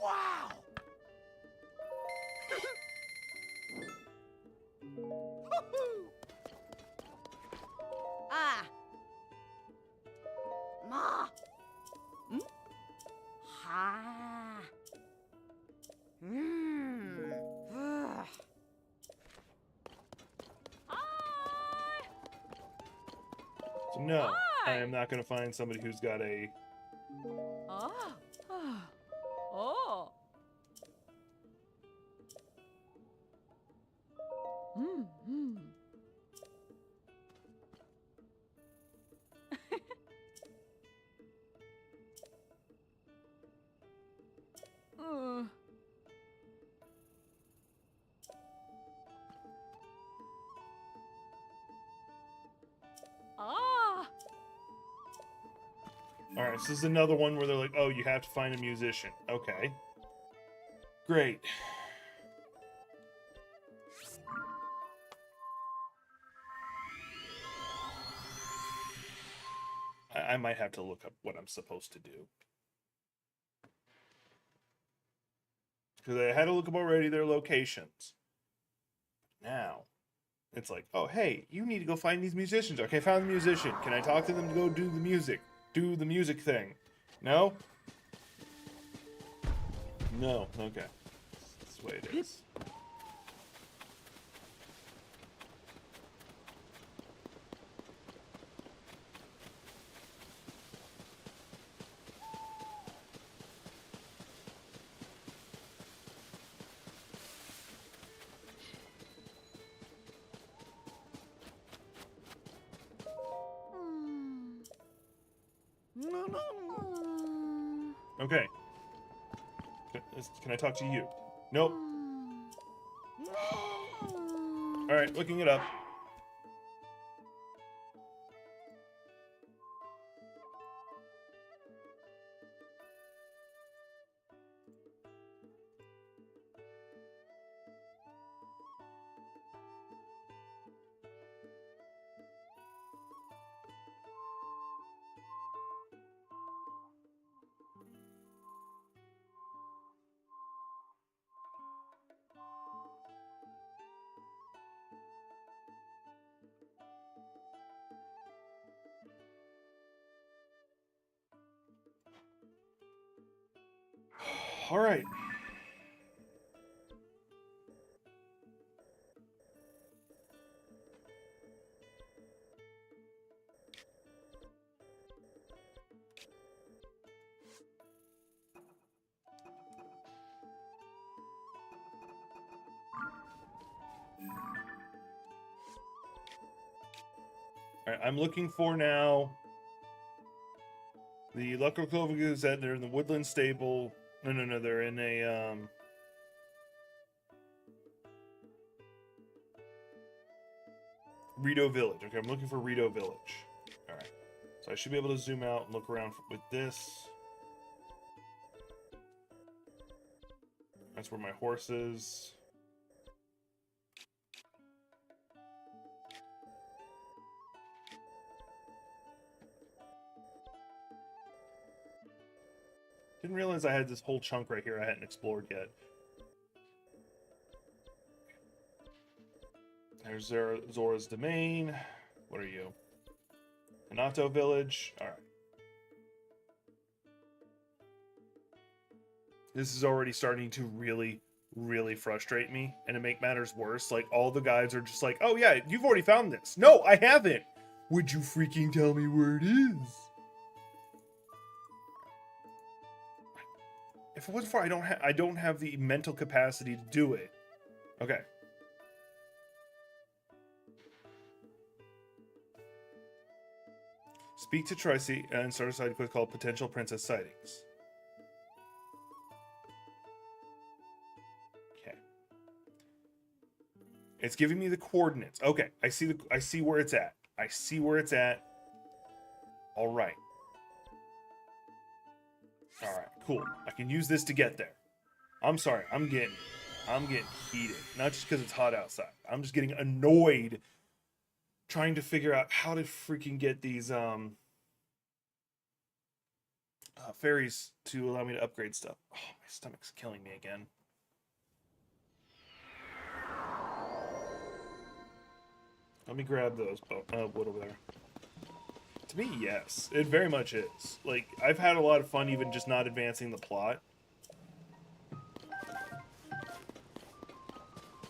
Wow. 아. 마. 응? 하. So no, I am not going to find somebody who's got a... 아. 어. 음. 아. Alright, so this is another one where they're like, oh, you have to find a musician. Okay. Great. I might have to look up what I'm supposed to do. Because I had to look up already their locations. Now, it's like, oh, hey, you need to go find these musicians. Okay, found the musician. Can I talk to them to go do the music? Do the music thing. No? No. Okay. That's the way it is. Okay. Can I talk to you? Nope. Alright, looking it up. Alright. Alright, I'm looking for now the Luckroclova Gazette. They're in the Woodland Stable. No, they're in a Rito Village. Okay, I'm looking for Rito Village. Alright. So I should be able to zoom out and look around with this. That's where my horse is. Didn't realize I had this whole chunk right here I hadn't explored yet. There's Zora's Domain. What are you? Hanato Village. Alright. This is already starting to really, really frustrate me. And to make matters worse, like, all the guides are just like, oh yeah, you've already found this. No, I haven't. Would you freaking tell me where it is? If it wasn't for I don't have the mental capacity to do it. Okay. Speak to Tracy and start a side quest called Potential Princess Sightings. Okay. It's giving me the coordinates. Okay, I see where it's at. I see where it's at. All right. All right, cool. I can use this to get there. I'm sorry. I'm getting heated. Not just because it's hot outside. I'm just getting annoyed trying to figure out how to freaking get these fairies to allow me to upgrade stuff. Oh, my stomach's killing me again. Let me grab those wood over there. To me, yes. It very much is. Like, I've had a lot of fun even just not advancing the plot.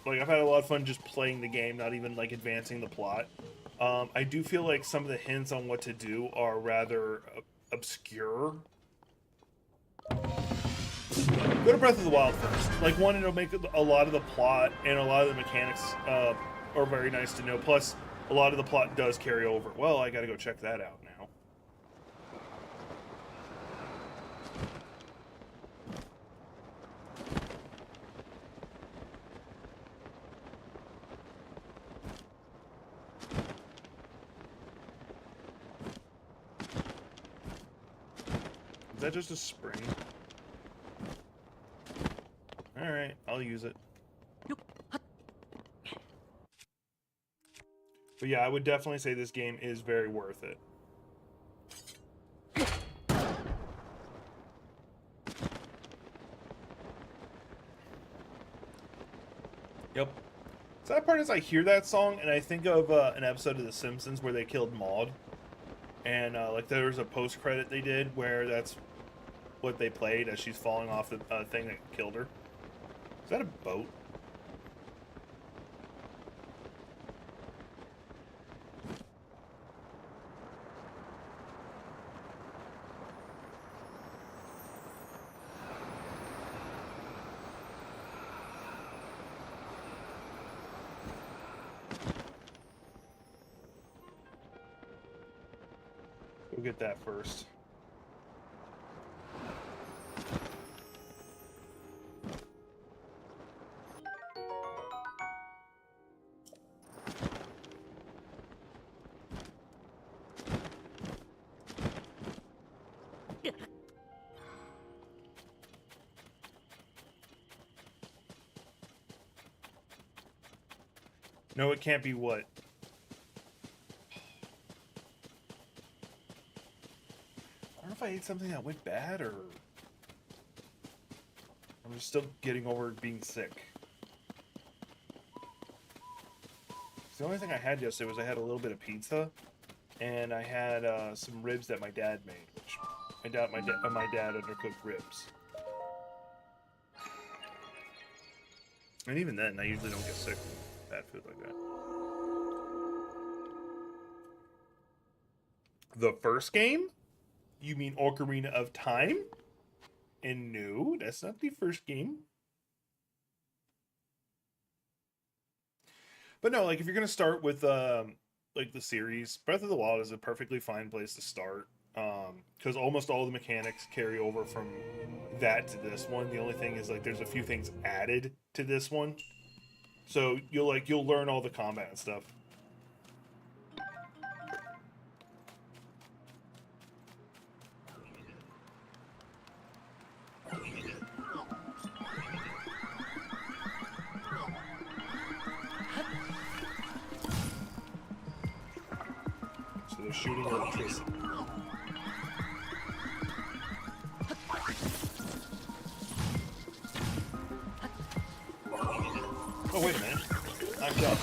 Like, I've had a lot of fun just playing the game, not even, like, advancing the plot. I do feel like some of the hints on what to do are rather obscure. Go to Breath of the Wild first. Like, one, it'll make a lot of the plot and a lot of the mechanics are very nice to know. Plus, a lot of the plot does carry over. Well, I gotta go check that out now. Is that just a spring? Alright, I'll use it. But yeah, I would definitely say this game is very worth it. Yep. Sad part is I hear that song and I think of an episode of The Simpsons where they killed Maude. And like there was a post-credit they did where that's what they played as she's falling off the thing that killed her. Is that a boat? Go get that first. No, it can't be what? I don't know if I ate something that went bad or I'm just still getting over being sick. The only thing I had yesterday was I had a little bit of pizza, and I had some ribs that my dad made, which I doubt my dad undercooked ribs. And even then, I usually don't get sick with bad food like that. The first game? You mean Ocarina of Time? And no, that's not the first game. But no, like if you're gonna start with like the series, Breath of the Wild is a perfectly fine place to start. Because almost all the mechanics carry over from that to this one. The only thing is like there's a few things added to this one. So you'll learn all the combat and stuff. So they're shooting electricity. Oh, wait a minute. I'm done.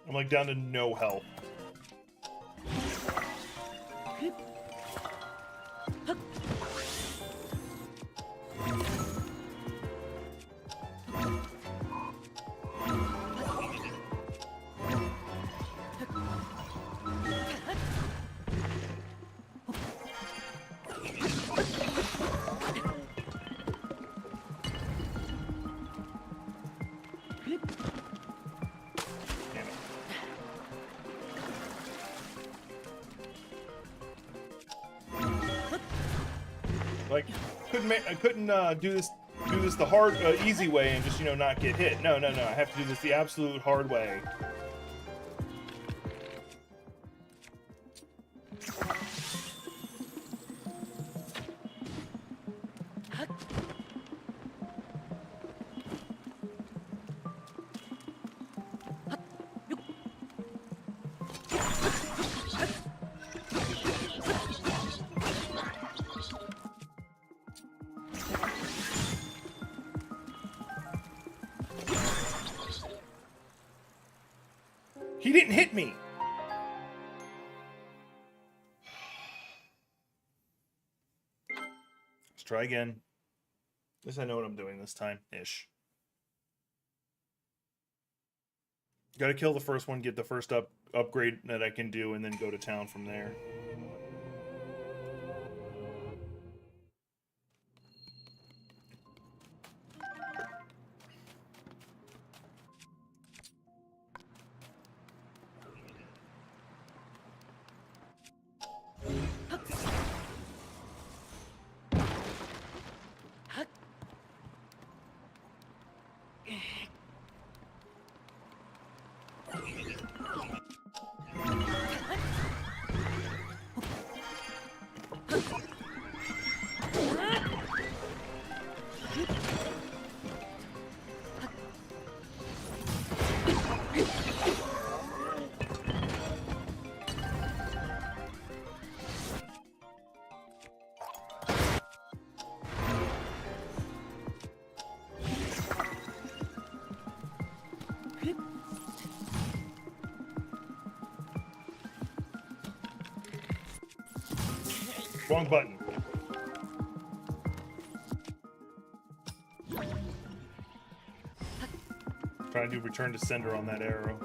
I'm like down to no health. Like, I couldn't do this the hard, easy way and just not get hit. No. I have to do this the absolute hard way. He didn't hit me! Let's try again. At least I know what I'm doing this time. Ish. Gotta kill the first one, get the first upgrade that I can do, and then go to town from there. Wrong button. Trying to do return to sender on that arrow.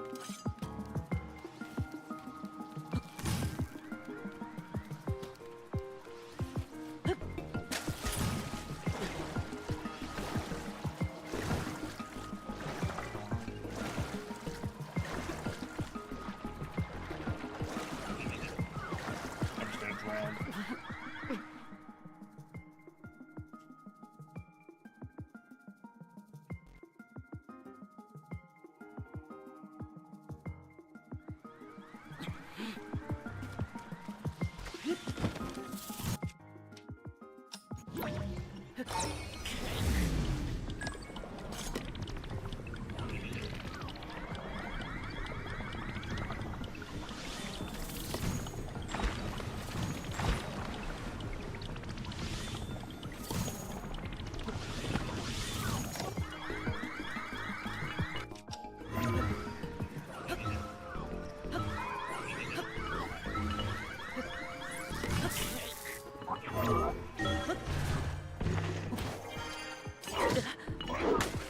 I'm just gonna drown.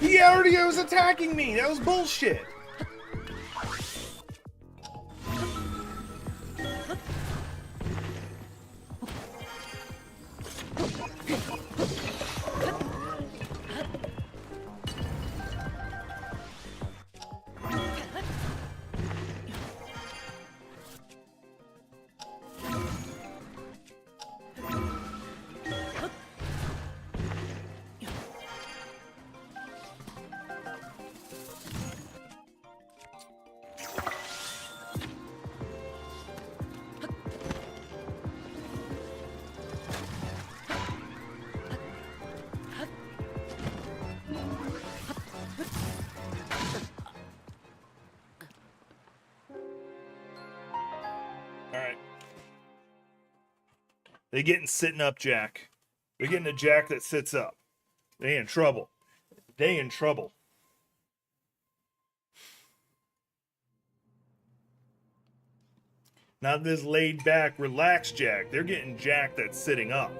He already was attacking me! That was bullshit! Alright. They getting sitting up Jack. They're getting a Jack that sits up. They in trouble. They in trouble. Not this laid back, relaxed Jack. They're getting Jack that's sitting up.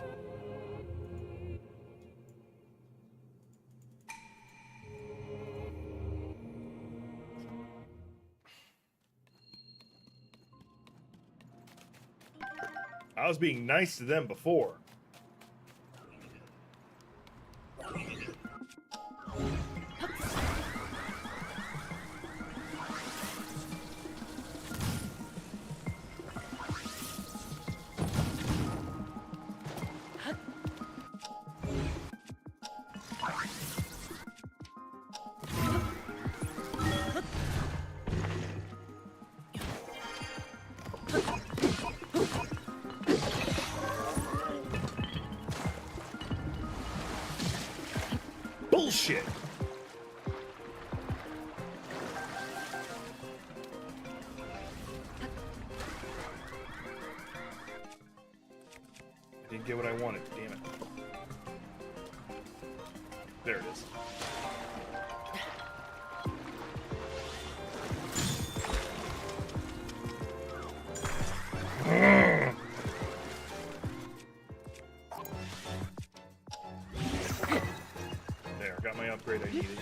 I was being nice to them before. Bullshit. I didn't get what I wanted, damn it. There it is. There, got my upgrade I needed.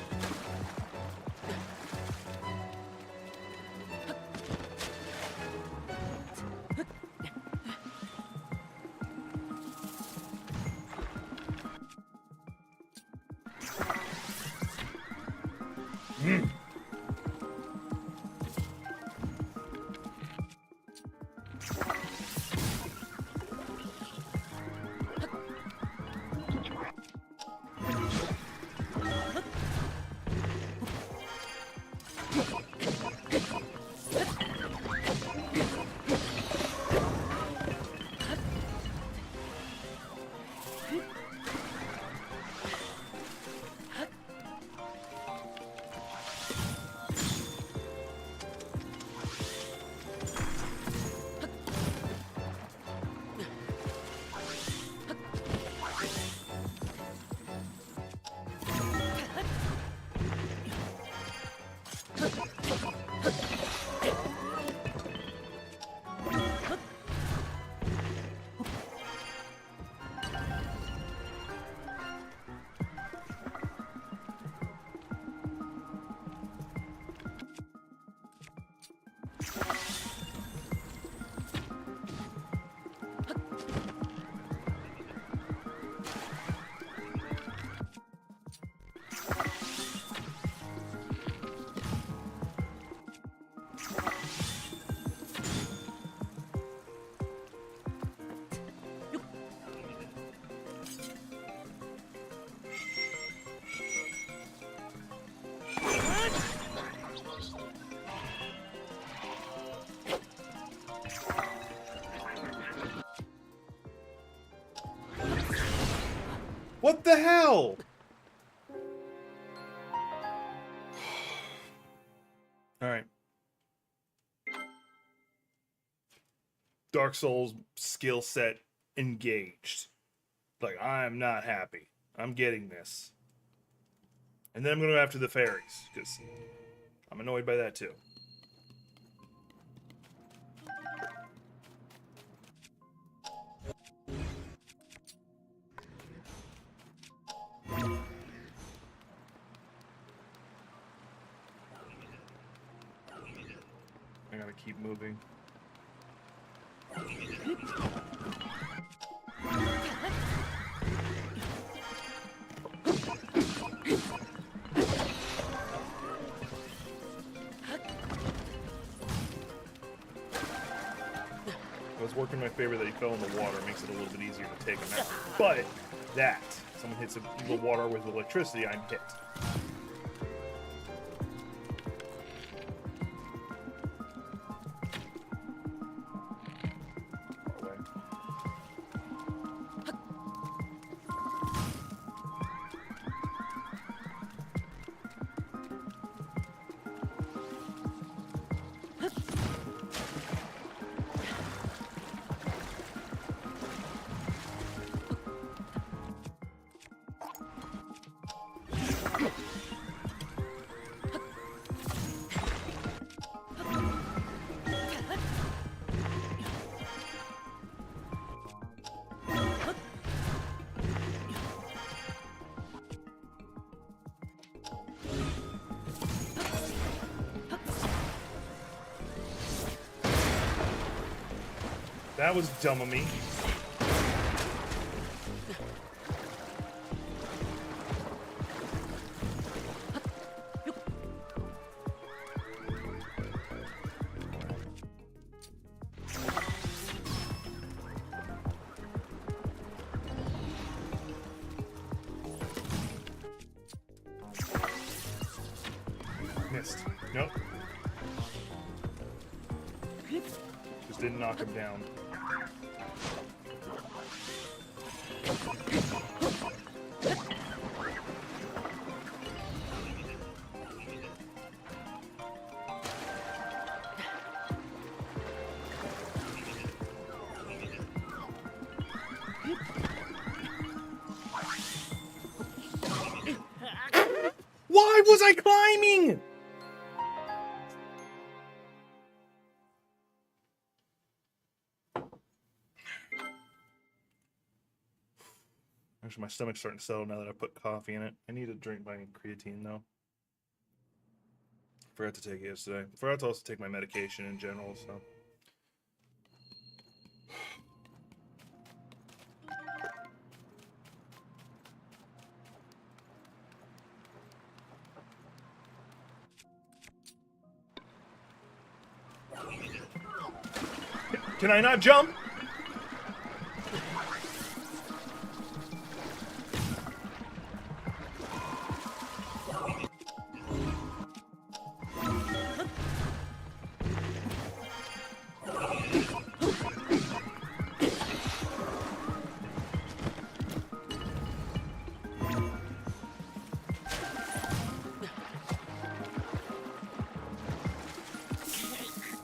the hell? All right. Dark Souls skill set engaged. Like, I'm not happy. I'm getting this. And then I'm going to go after the fairies, because I'm annoyed by that too. I gotta keep moving. It was working in my favor that he fell in the water. Makes it a little bit easier to take him out. But that, someone hits the water with electricity, I'm hit. That was dumb of me. Missed. Nope. Just didn't knock him down. Why was I climbing? Actually, my stomach's starting to settle now that I put coffee in it. I need to drink my creatine, though. Forgot to take it yesterday. Forgot to also take my medication in general, so... Can I not jump?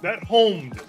That homed.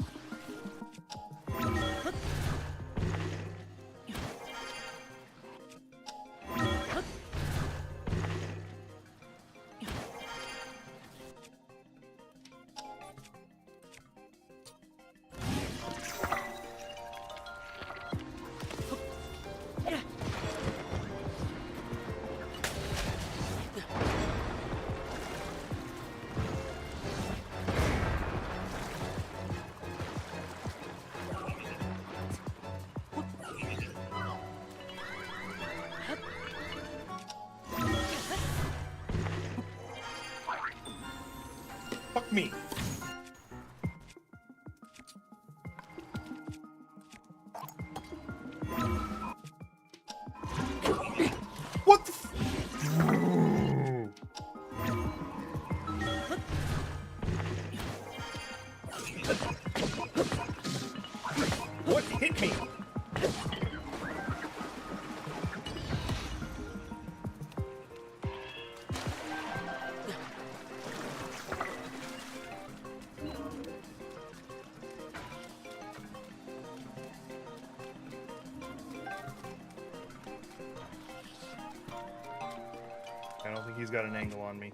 Fuck me. What the f- What hit me? he's got an angle on me.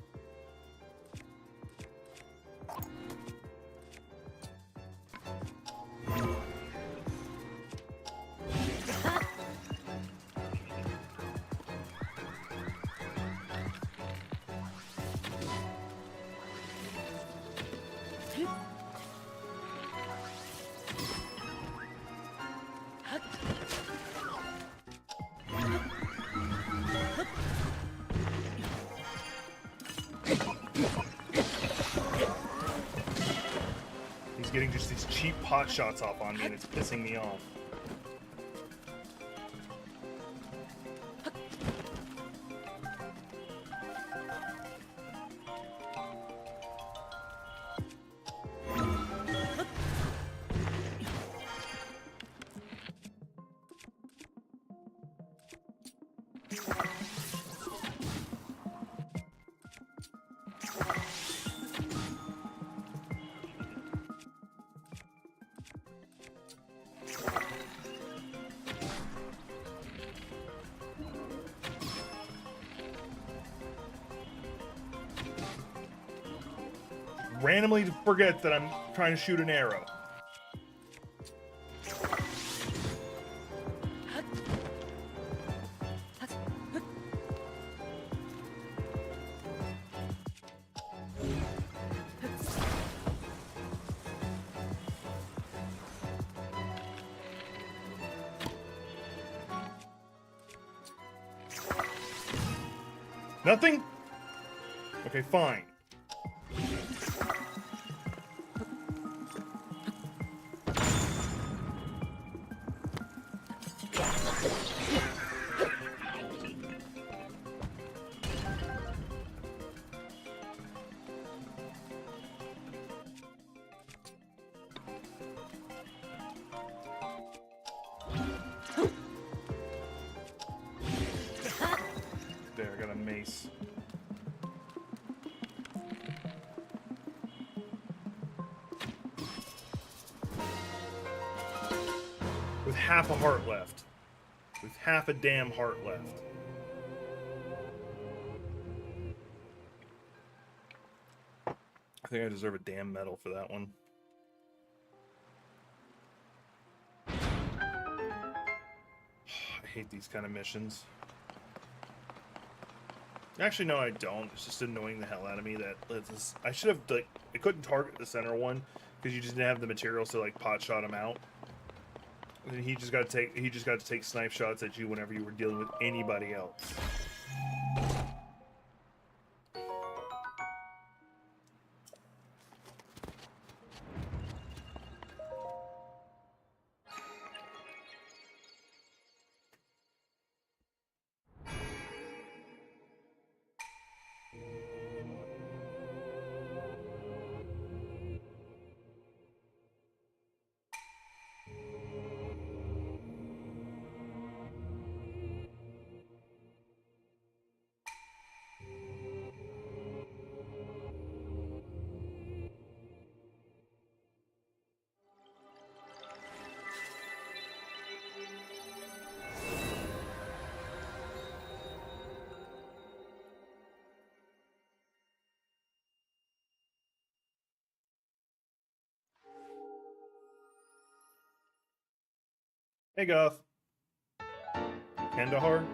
He's getting just these cheap pot shots off on me, and it's pissing me off. Randomly forget that I'm trying to shoot an arrow. Nothing? Okay, fine. There, I got a mace. With half a heart left. With half a damn heart left. I think I deserve a damn medal for that one. I hate these kind of missions. Actually, no, I don't. It's just annoying the hell out of me that I should have, like, I couldn't target the center one because you just didn't have the materials to, like, pot shot him out. And he just got to take snipe shots at you whenever you were dealing with anybody else. Hey, Goth. Kandahar?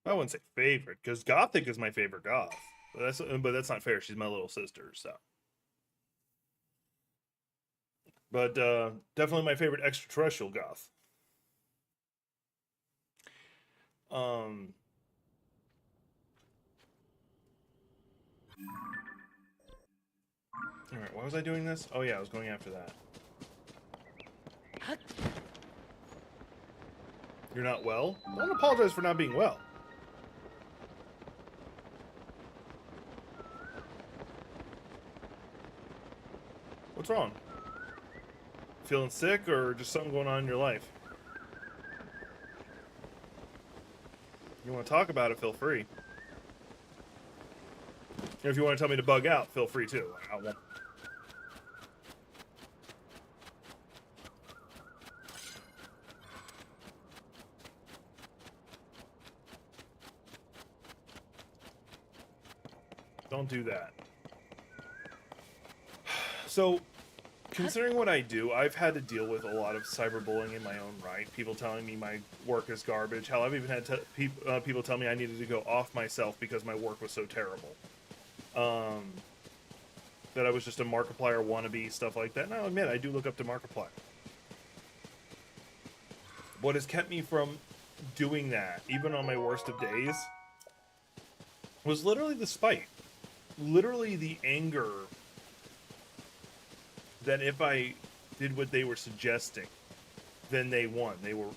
I wouldn't say favorite, because Gothic is my favorite Goth. But that's not fair. She's my little sister, so. But definitely my favorite extraterrestrial Goth. Alright, why was I doing this? Oh yeah, I was going after that. You're not well? Don't apologize for not being well. What's wrong? Feeling sick or just something going on in your life? You want to talk about it, feel free. If you want to tell me to bug out, feel free too. I won't. Don't do that. So, considering what I do, I've had to deal with a lot of cyberbullying in my own right. People telling me my work is garbage. Hell, I've even had people tell me I needed to go off myself because my work was so terrible. That I was just a Markiplier wannabe, stuff like that. And I'll admit, I do look up to Markiplier. What has kept me from doing that, even on my worst of days, was literally the spite. Literally the anger that if I did what they were suggesting, then they won. They were...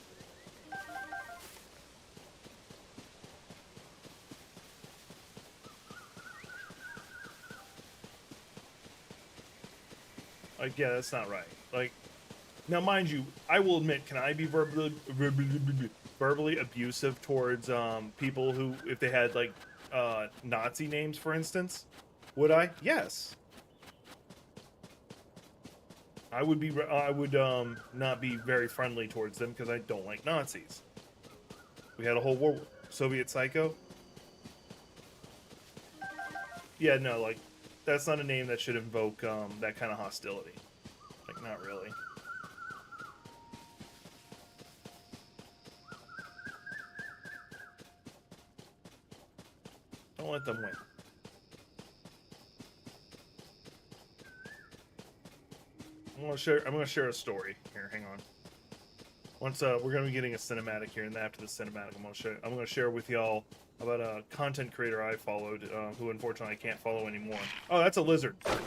Like, yeah, that's not right. Like, now mind you, I will admit, can I be verbally abusive towards people who, if they had, like, Nazi names, for instance? Would I? Yes. I would not be very friendly towards them because I don't like Nazis. We had a whole war. Soviet Psycho? Yeah, no, like, that's not a name that should invoke that kind of hostility. Like, not really. Don't let them win. I'm gonna share a story here. Hang on. Once we're gonna be getting a cinematic here, and after the cinematic, I'm gonna share with y'all about a content creator I followed, who unfortunately I can't follow anymore. Oh, that's a lizard. I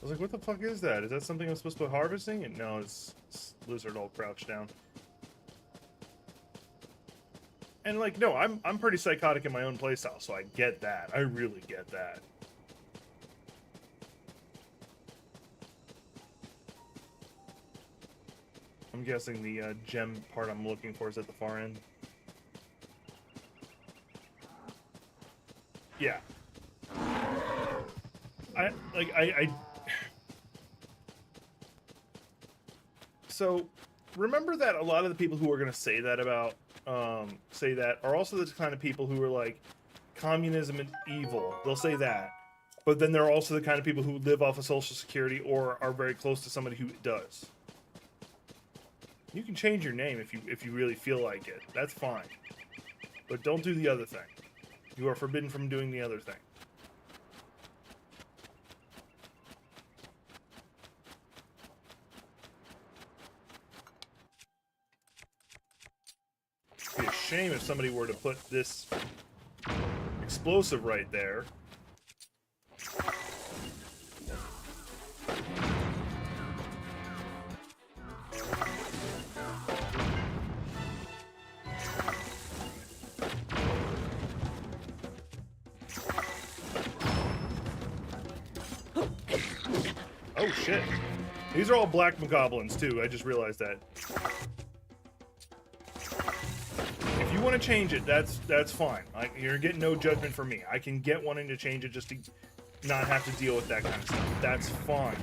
was like, what the fuck is that? Is that something I'm supposed to be harvesting? And no, it's lizard all crouched down. And like, no, I'm pretty psychotic in my own playstyle, so I get that. I really get that. I'm guessing the gem part I'm looking for is at the far end. Yeah. So, remember that a lot of the people who are going to say that about, say that are also the kind of people who are like, communism is evil. They'll say that. But then they're also the kind of people who live off of Social Security or are very close to somebody who does. You can change your name if you really feel like it. That's fine. But don't do the other thing. You are forbidden from doing the other thing. It'd be a shame if somebody were to put this explosive right there. Oh shit. These are all black goblins too, I just realized that. If you want to change it, that's fine. You're getting no judgment from me. I can get wanting to change it just to not have to deal with that kind of stuff. That's fine.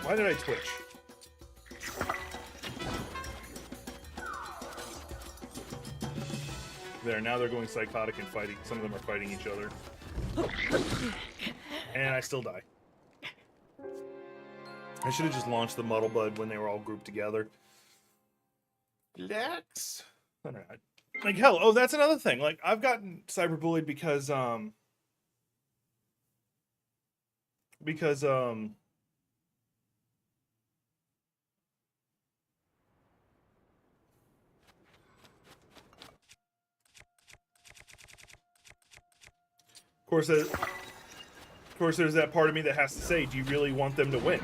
Why did I twitch? There, now they're going psychotic and fighting. Some of them are fighting each other. And I still die. I should have just launched the Muddle Bud when they were all grouped together. Relax. Like, hell, oh, that's another thing. Like, I've gotten cyberbullied because, of course, there's that part of me that has to say, do you really want them to win?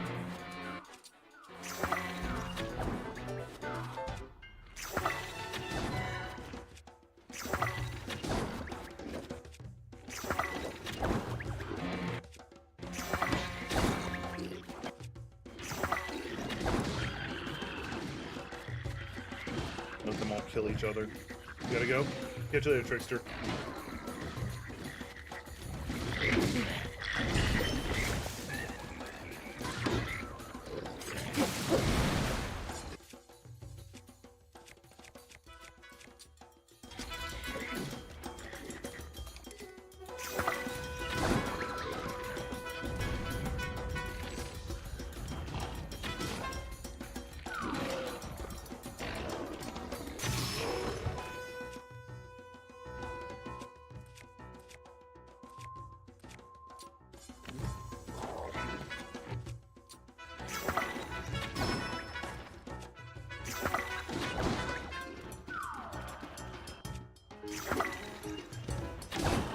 kill each other. You gotta go. Catch you later, trickster.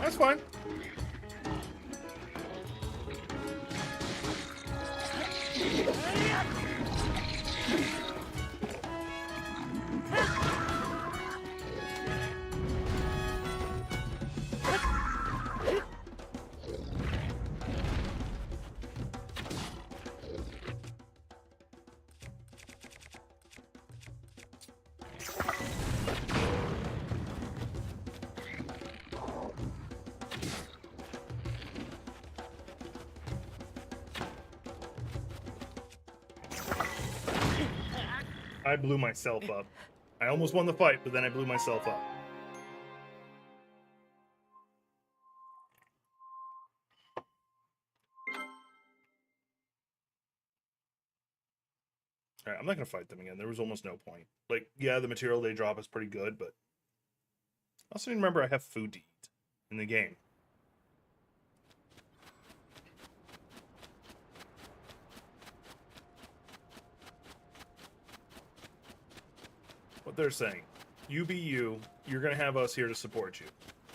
That's fine. I blew myself up. I almost won the fight, but then I blew myself up. Alright, I'm not gonna fight them again. There was almost no point. Like, yeah, the material they drop is pretty good, but I also need to remember I have food to eat in the game. What they're saying, you be you. You're gonna have us here to support you.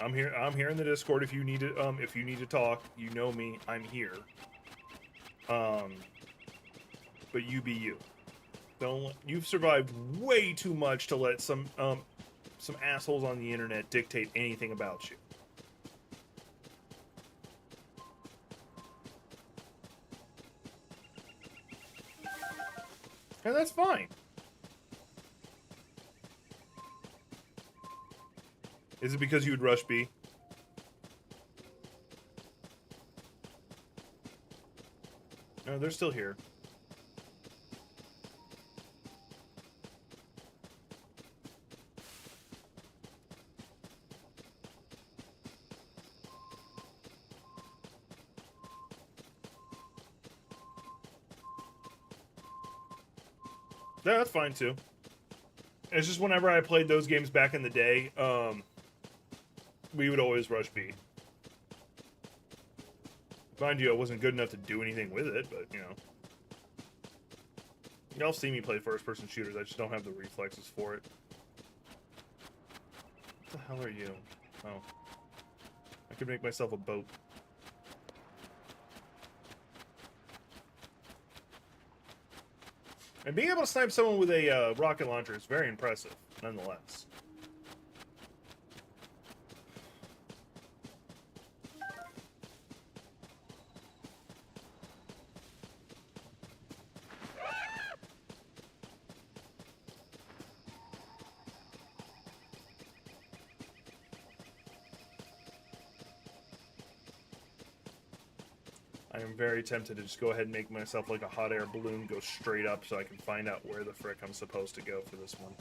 I'm here. I'm here in the Discord if you need to. If you need to talk, you know me. I'm here. But you be you. Don't. You've survived way too much to let some assholes on the internet dictate anything about you. And that's fine. Is it because you would rush B? No, they're still here. Yeah, that's fine too. It's just whenever I played those games back in the day, we would always rush B. Mind you, I wasn't good enough to do anything with it, but, you know. Y'all see me play first-person shooters, I just don't have the reflexes for it. What the hell are you? Oh. I could make myself a boat. And being able to snipe someone with a rocket launcher is very impressive, nonetheless. I am very tempted to just go ahead and make myself like a hot air balloon, go straight up so I can find out where the frick I'm supposed to go for this one.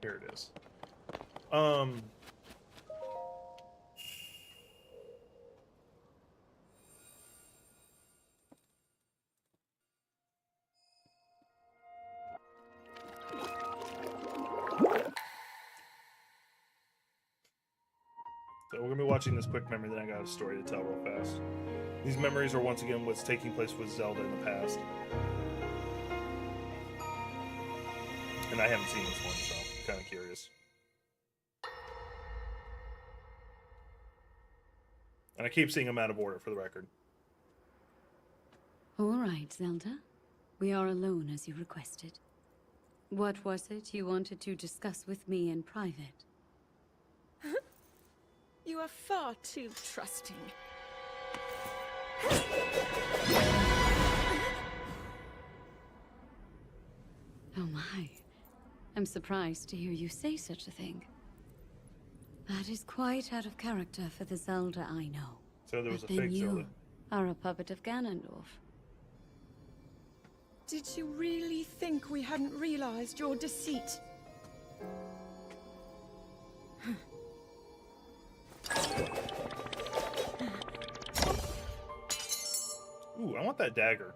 Here it is. So we're going to be watching this quick memory, then I got a story to tell real fast. These memories are once again what's taking place with Zelda in the past. And I haven't seen this one, so I'm kind of curious. And I keep seeing them out of order, for the record. All right, Zelda. We are alone as you requested. What was it you wanted to discuss with me in private? You are far too trusting. Oh my. I'm surprised to hear you say such a thing. That is quite out of character for the Zelda I know. So there was a But then fake you Zelda. are a puppet of Ganondorf. Did you really think we hadn't realized your deceit? Ooh, I want that dagger.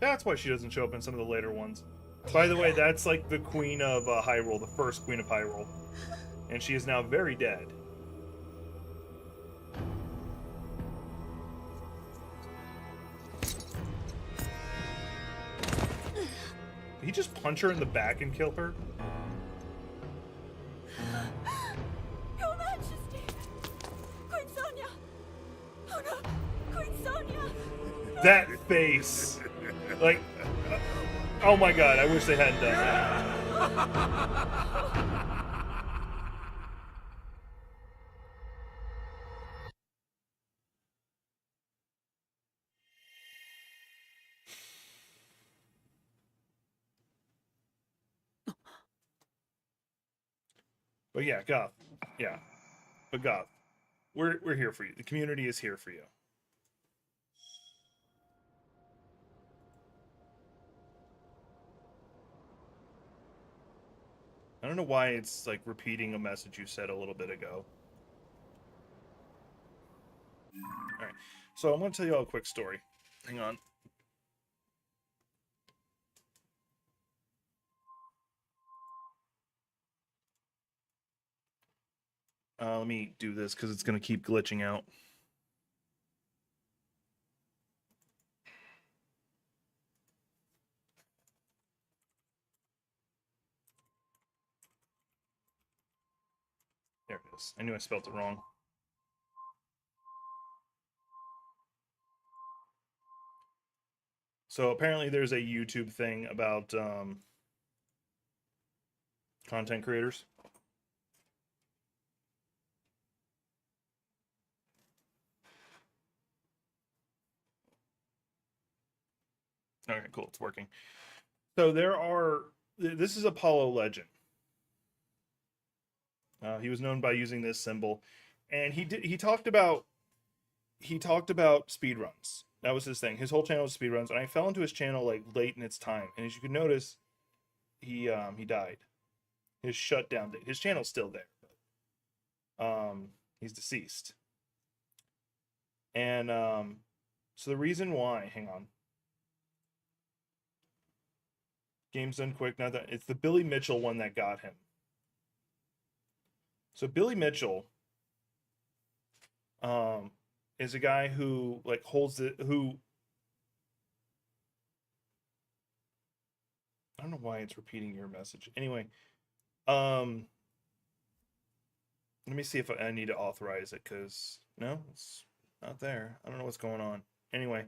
That's why she doesn't show up in some of the later ones. By the way, that's like the Queen of Hyrule, the first Queen of Hyrule. And she is now very dead. Did he just punch her in the back and kill her? Your Majesty! Queen Sonia! Oh no! Queen Sonia! That face! Like, oh my god, I wish they hadn't done that. But yeah, Goth. Yeah. But Goth. We're here for you. The community is here for you. I don't know why it's like repeating a message you said a little bit ago. Alright. So I'm gonna tell you all a quick story. Hang on. Let me do this because it's going to keep glitching out. There it is. I knew I spelled it wrong. So apparently there's a YouTube thing about content creators. Okay, cool. It's working. So this is Apollo Legend. He was known by using this symbol, and he talked about speedruns. That was his thing. His whole channel was speedruns, and I fell into his channel like late in its time. And as you can notice, he died. His shutdown date. His channel's still there, but he's deceased. And so the reason why, hang on. Game's done quick. Now that it's the Billy Mitchell one that got him. So Billy Mitchell is a guy who like holds it, who I don't know why it's repeating your message. Anyway, let me see if I need to authorize it, because no, it's not there. I don't know what's going on. Anyway,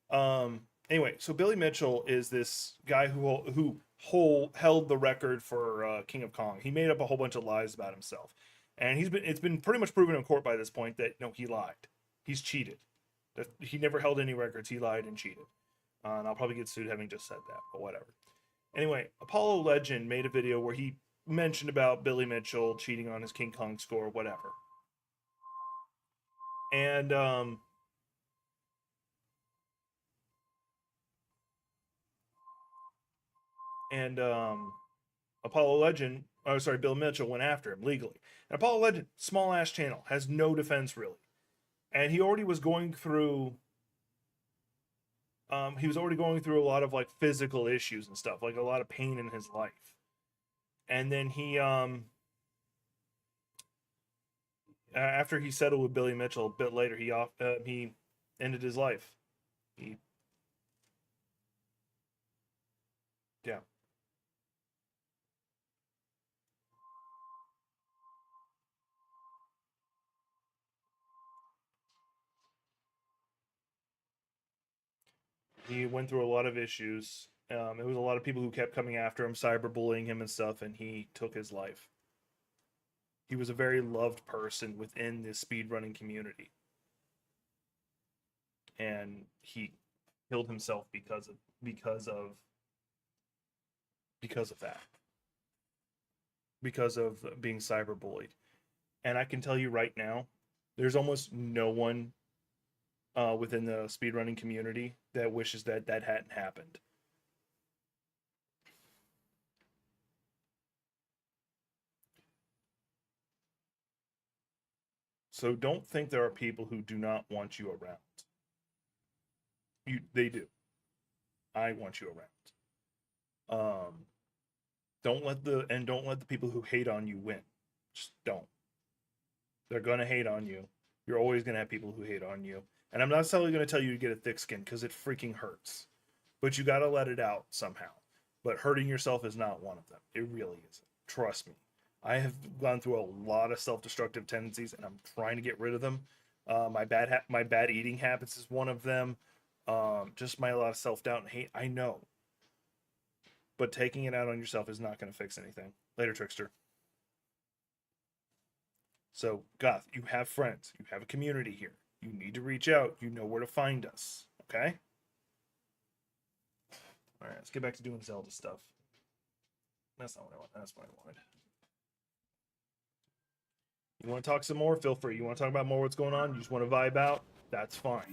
so Billy Mitchell is this guy who held the record for King of Kong. He made up a whole bunch of lies about himself, and it's been pretty much proven in court by this point that no, he lied. He's cheated. That he never held any records. He lied and cheated. And I'll probably get sued having just said that, but whatever. Anyway, Apollo Legend made a video where he mentioned about Billy Mitchell cheating on his King Kong score, whatever. And Bill Mitchell went after him legally. And Apollo Legend, small ass channel, has no defense really. And he already was going through a lot of like physical issues and stuff, like a lot of pain in his life. And then he after he settled with Billy Mitchell, a bit later, he ended his life. Yeah. He went through a lot of issues. It was a lot of people who kept coming after him, cyberbullying him and stuff, and he took his life. He was a very loved person within the speedrunning community, and he killed himself because of that, because of being cyberbullied. And I can tell you right now, there's almost no one within the speedrunning community that wishes that that hadn't happened. So don't think there are people who do not want you around. They do. I want you around. Don't let the people who hate on you win. Just don't. They're gonna hate on you. You're always gonna have people who hate on you. And I'm not necessarily gonna tell you to get a thick skin because it freaking hurts. But you gotta let it out somehow. But hurting yourself is not one of them. It really isn't. Trust me. I have gone through a lot of self-destructive tendencies, and I'm trying to get rid of them. My bad eating habits is one of them. Just my lot of self-doubt and hate. I know, but taking it out on yourself is not going to fix anything. Later, Trickster. So, Goth, you have friends. You have a community here. You need to reach out. You know where to find us. Okay? All right, let's get back to doing Zelda stuff. That's not what I want. That's what I wanted. You want to talk some more? Feel free. You want to talk about more what's going on? You just want to vibe out? That's fine.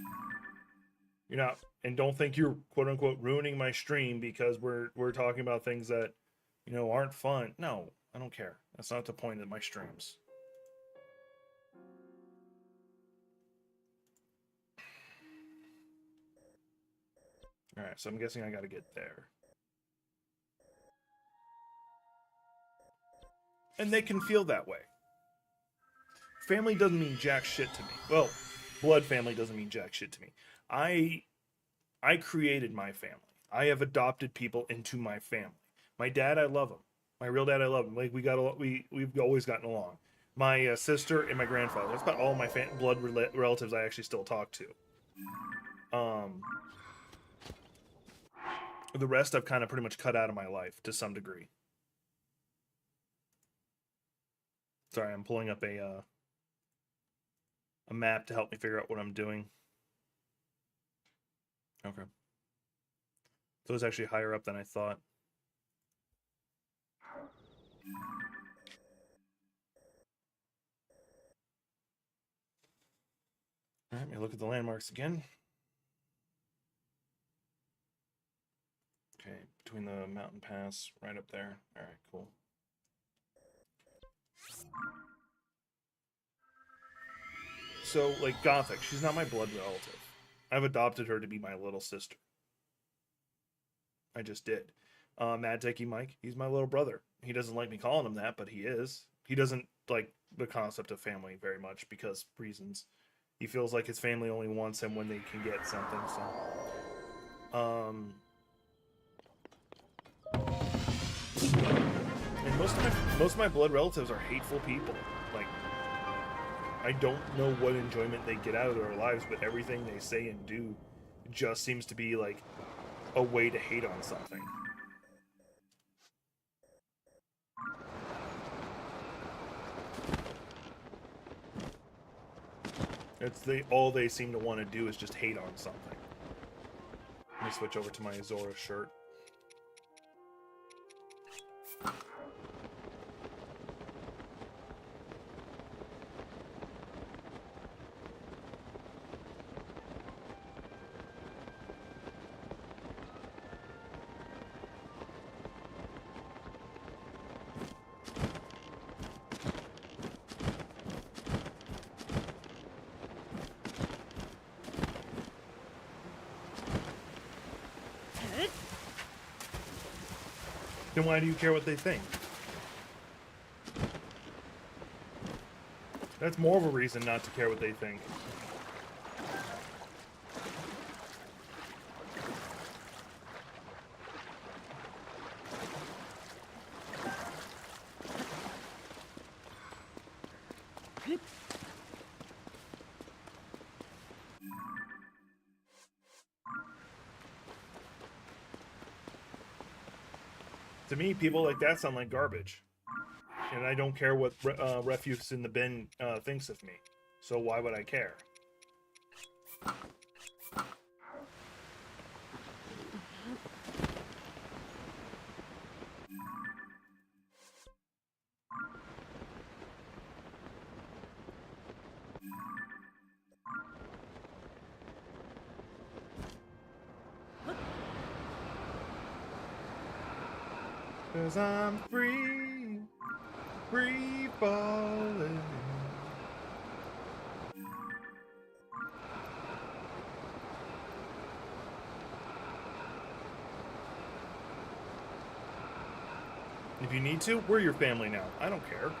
You're not, and don't think you're quote unquote ruining my stream because we're talking about things that, you know, aren't fun. No, I don't care. That's not the point of my streams. All right, so I'm guessing I got to get there. And they can feel that way. Family doesn't mean jack shit to me. Well, blood family doesn't mean jack shit to me. I created my family. I have adopted people into my family. My dad, I love him. My real dad, I love him. Like we've always gotten along. My sister and my grandfather. That's about all my blood relatives I actually still talk to. The rest I've kind of pretty much cut out of my life to some degree. Sorry, I'm pulling up a map to help me figure out what I'm doing. Okay. So it's actually higher up than I thought. All right, let me look at the landmarks again. Okay, between the mountain pass, right up there. All right, cool. So, like, Gothic, she's not my blood relative. I've adopted her to be my little sister. I just did. Mad Techie Mike, he's my little brother. He doesn't like me calling him that, but he is. He doesn't like the concept of family very much because reasons. He feels like his family only wants him when they can get something, so... And most of my blood relatives are hateful people. Like, I don't know what enjoyment they get out of their lives, but everything they say and do just seems to be like a way to hate on something. All they seem to want to do is just hate on something. Let me switch over to my Azora shirt. Then why do you care what they think? That's more of a reason not to care what they think. To me, people like that sound like garbage. And I don't care what refuse in the bin thinks of me. So why would I care? Cause I'm free, free falling. If you need to, we're your family now. I don't care.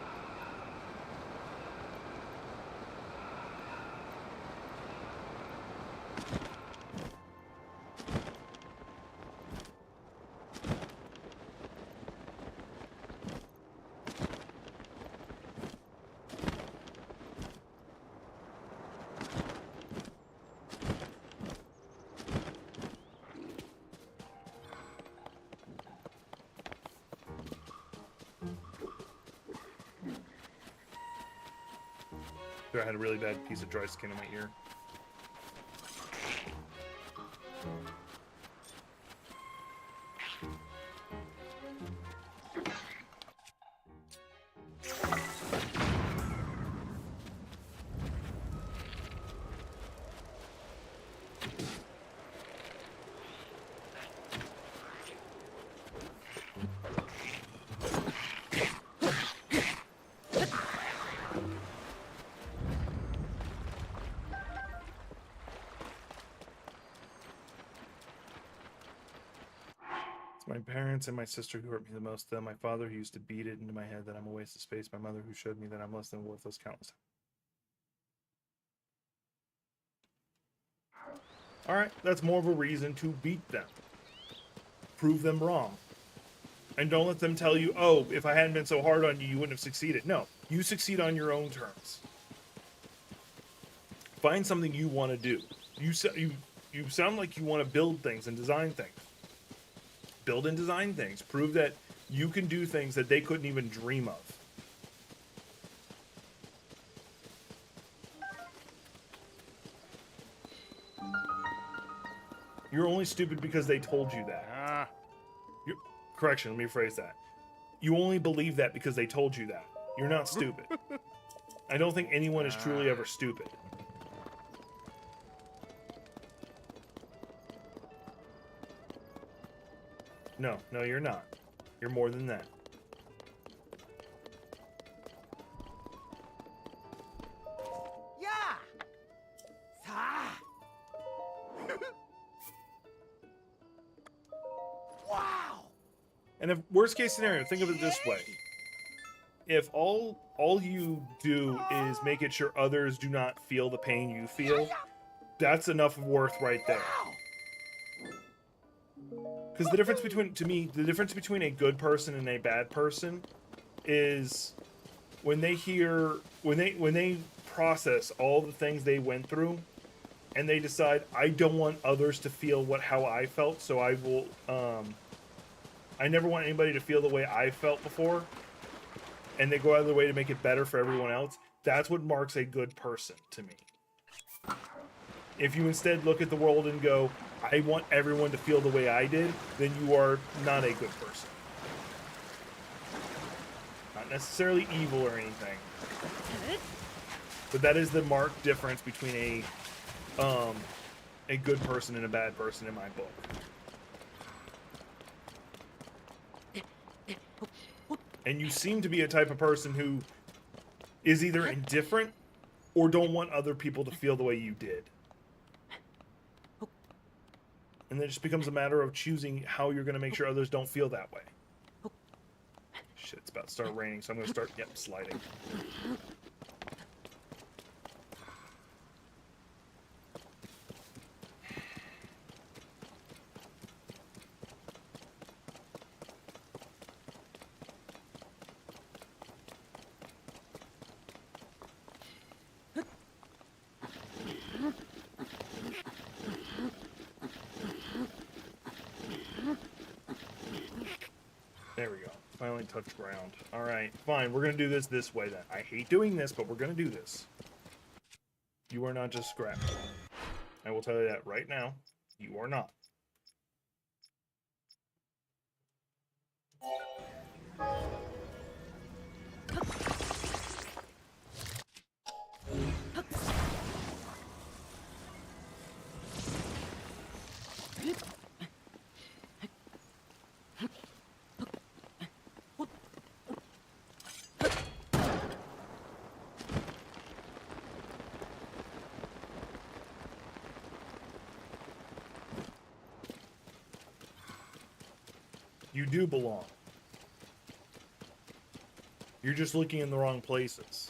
I had a really bad piece of dry skin in my ear. My parents and my sister who hurt me the most. Then my father who used to beat it into my head that I'm a waste of space. My mother who showed me that I'm less than worthless countless times. Alright, that's more of a reason to beat them. Prove them wrong. And don't let them tell you, oh, if I hadn't been so hard on you, you wouldn't have succeeded. No, you succeed on your own terms. Find something you want to do. You sound like you want to build things and design things. Build and design things. Prove that you can do things that they couldn't even dream of. You're only stupid because they told you that. Correction, let me rephrase that. You only believe that because they told you that. You're not stupid. I don't think anyone is truly ever stupid. No, you're not. You're more than that. Yeah. Sa. Wow. And if worst case scenario, think of it this way. If all you do is make it sure others do not feel the pain you feel, that's enough worth right there. Because the difference between a good person and a bad person is when they process all the things they went through and they decide, I don't want others to feel how I felt, so I will I never want anybody to feel the way I felt before, and they go out of their way to make it better for everyone else. That's what marks a good person to me. If you instead look at the world and go, I want everyone to feel the way I did, then you are not a good person. Not necessarily evil or anything. But that is the marked difference between a good person and a bad person in my book. And you seem to be a type of person who is either indifferent or don't want other people to feel the way you did. And then it just becomes a matter of choosing how you're going to make sure others don't feel that way. Shit, it's about to start raining, so I'm going to start, sliding. There we go. Finally touched ground. Alright, fine. We're going to do this way then. I hate doing this, but we're going to do this. You are not just scrap. I will tell you that right now. You are not. You do belong. You're just looking in the wrong places.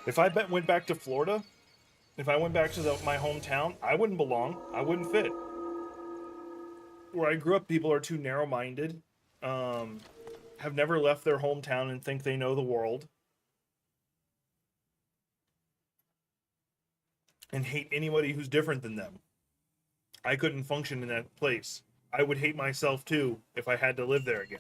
If I went back to Florida, if I went back to my hometown, I wouldn't belong. I wouldn't fit. Where I grew up, people are too narrow-minded. Have never left their hometown and think they know the world. And hate anybody who's different than them. I couldn't function in that place. I would hate myself too if I had to live there again.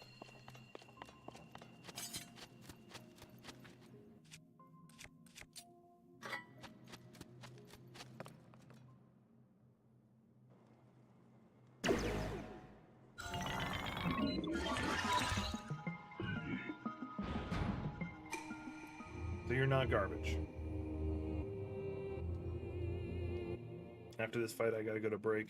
So you're not garbage. After this fight, I gotta go to break.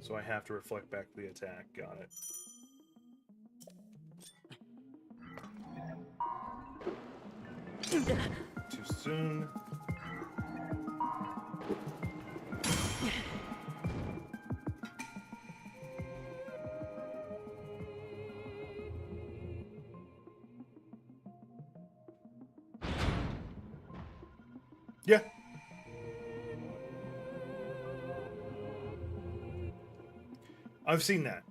So I have to reflect back the attack. Got it. Too soon. Yeah. I've seen that.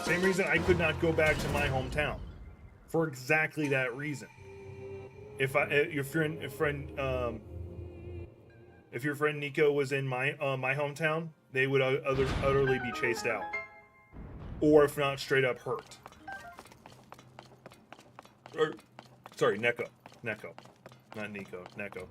Same reason I could not go back to my hometown. For exactly that reason. If your friend Nico was in my hometown, they would utterly be chased out, or if not, straight up hurt. Or, sorry, Neko, not Nico, Neko.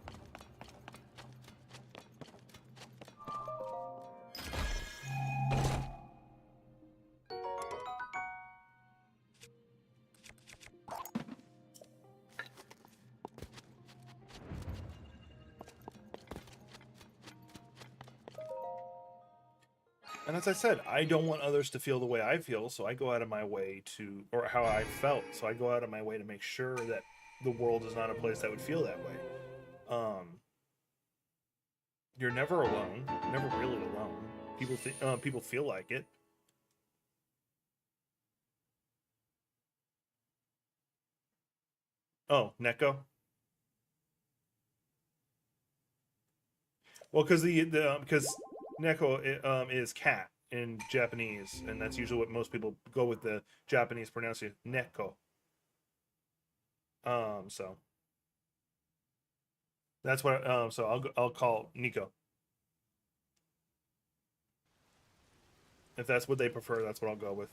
And as I said, I don't want others to feel the way I feel, so I go out of my way to, or how I felt, so I go out of my way to make sure that the world is not a place that would feel that way. You're never alone, never really alone. People feel like it. Oh, Neko. Well, because because Neko is cat in Japanese, and that's usually what most people go with, the Japanese pronunciation, Neko. So that's what. So I'll call Nico. If that's what they prefer, that's what I'll go with.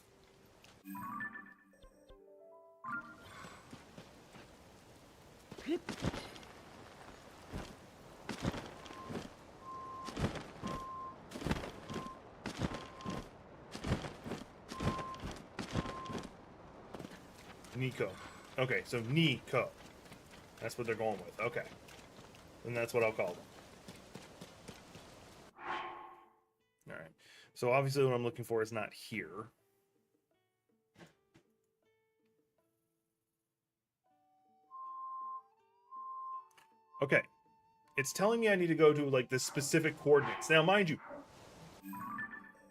Nico. Okay, so Nico. That's what they're going with. Okay. And that's what I'll call them. Alright. So obviously what I'm looking for is not here. Okay. It's telling me I need to go to, like, the specific coordinates. Now, mind you,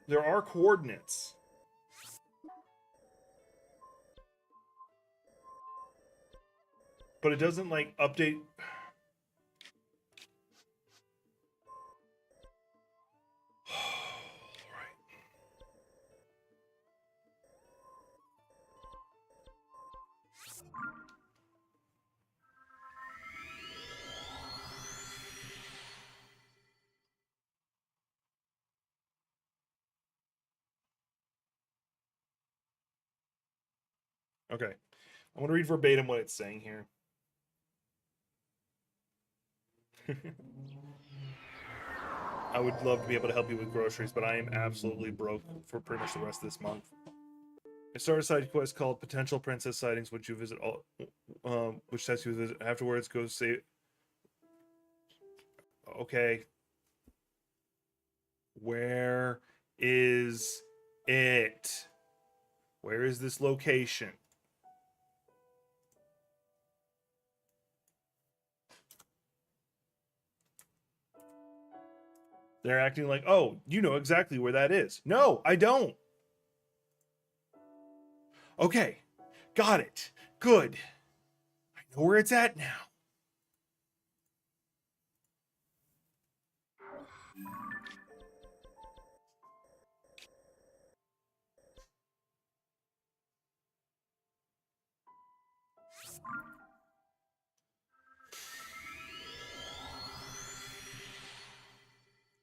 there are coordinates. But it doesn't, like, update... Okay. I'm going to read verbatim what it's saying here. I would love to be able to help you with groceries, but I am absolutely broke for pretty much the rest of this month. I started a side quest called Potential Princess Sightings, which you visit all, which tells you to visit. Afterwards, go say. Okay. Where is it? Where is this location? They're acting like, oh, you know exactly where that is. No, I don't. Okay, got it. Good. I know where it's at now.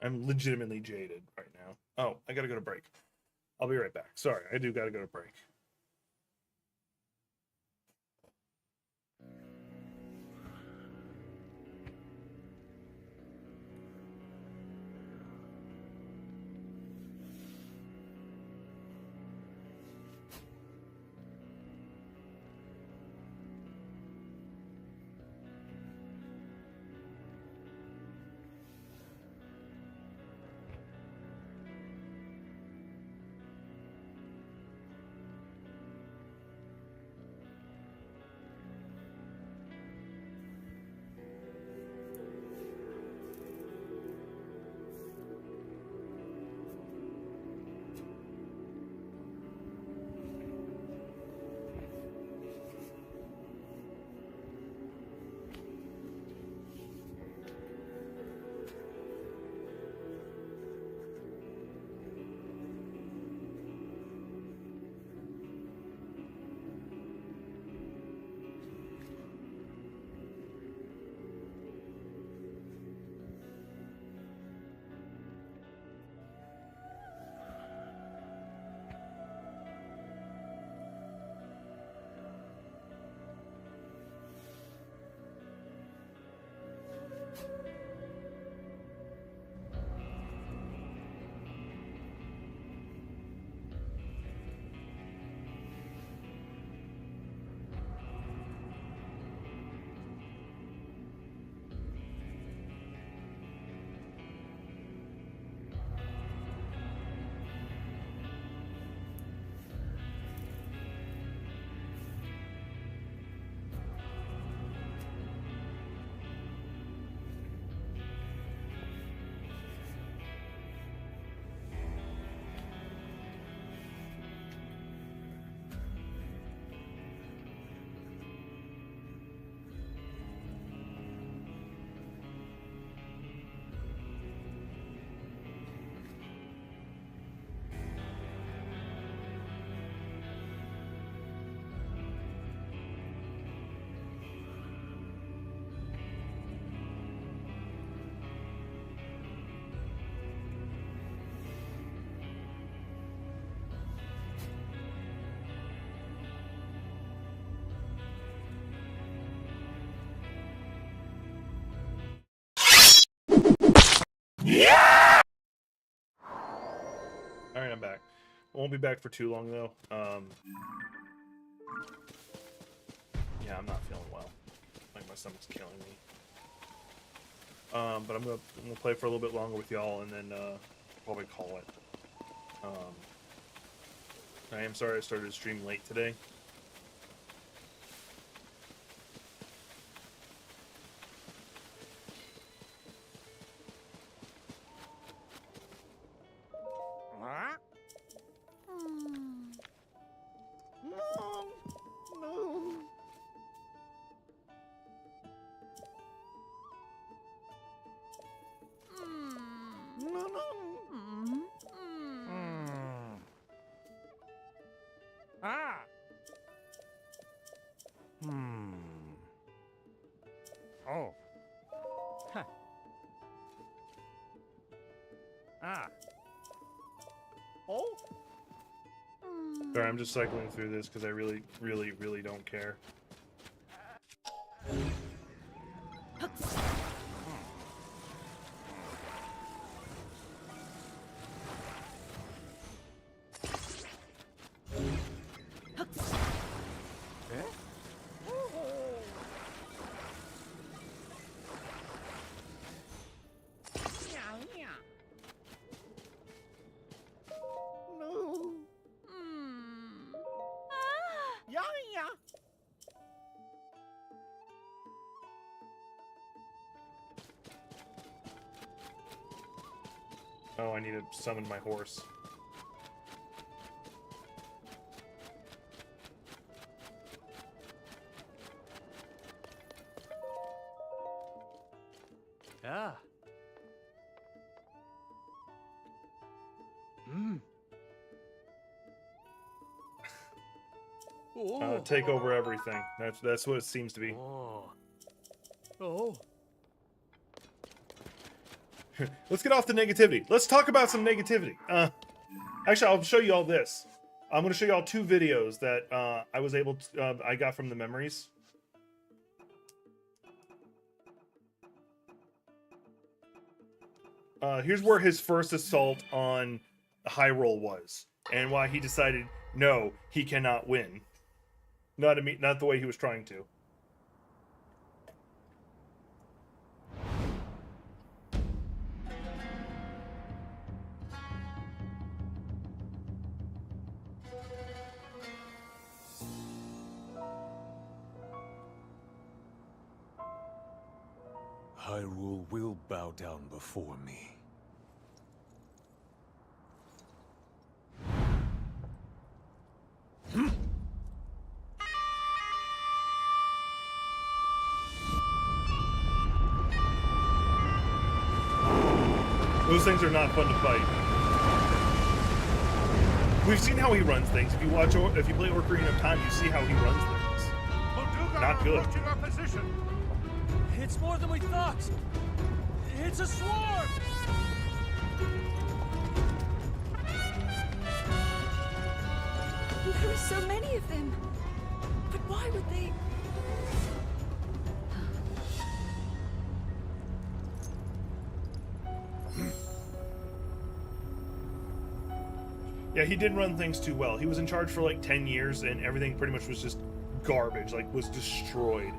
I'm legitimately jaded right now. Oh, I gotta go to break. I'll be right back. Sorry, I do gotta go to break. All right, I'm back. I won't be back for too long though. Yeah, I'm not feeling well. Like my stomach's killing me. But I'm gonna play for a little bit longer with y'all, and then probably call it. I am sorry I started to stream late today. Ah. Oh. Huh. Ah. Oh. Sorry, I'm just cycling through this because I really, really, really don't care. No. Yeah, yeah. Oh, I need to summon my horse. Ah. Oh. Take over everything. That's what it seems to be. Oh. Oh. Let's get off the negativity. Let's talk about some negativity. Actually, I'll show you all this. I'm going to show you all 2 videos that I was able to, I got from the memories. Here's where his first assault on Hyrule was, and why he decided, no, he cannot win. Not the way he was trying to. Hyrule will bow down before me. Those things are not fun to fight. We've seen how he runs things. If you play Ocarina of Time, you see how he runs things. Not good. Our position. It's more than we thought. It's a swarm. There are so many of them. But why would they? Yeah, he did run things too well. He was in charge for like 10 years, and everything pretty much was just garbage, like was destroyed.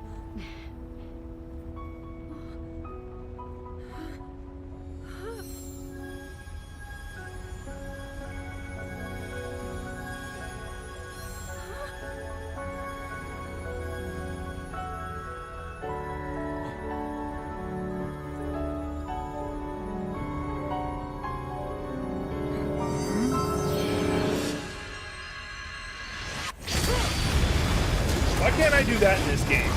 Why can't I do that in this game?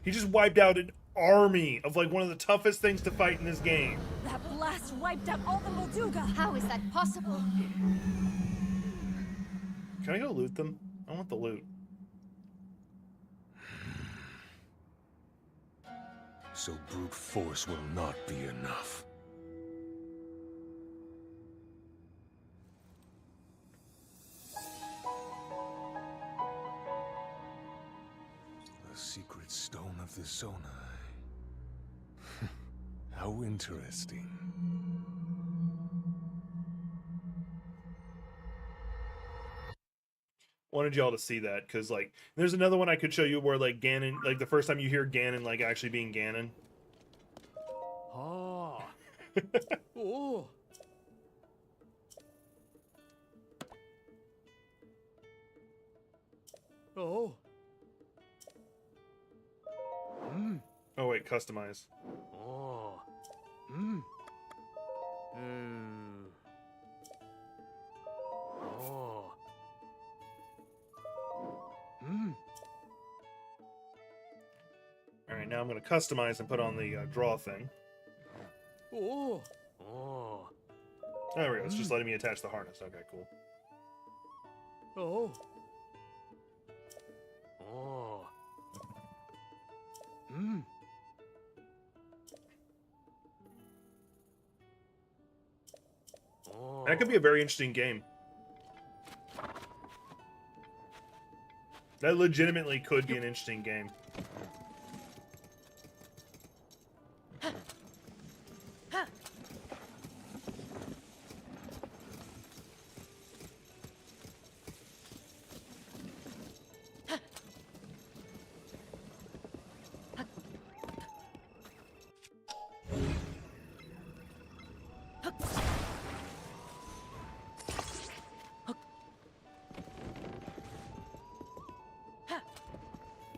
He just wiped out an army of like one of the toughest things to fight in this game. That blast wiped out all the Molduga. How is that possible? Can I go loot them? I want the loot. So brute force will not be enough. The secret stone of the Zonai. How interesting. Wanted y'all to see that, because like there's another one I could show you where like Ganon, like the first time you hear Ganon like actually being Ganon. Oh. Oh. Oh. Oh wait, customize. Oh. Oh. All right, now I'm going to customize and put on the draw thing. Oh. Oh. There we go. It's just letting me attach the harness. Okay, cool. Oh. Oh. Mm. Oh. That could be a very interesting game. That legitimately could be an interesting game.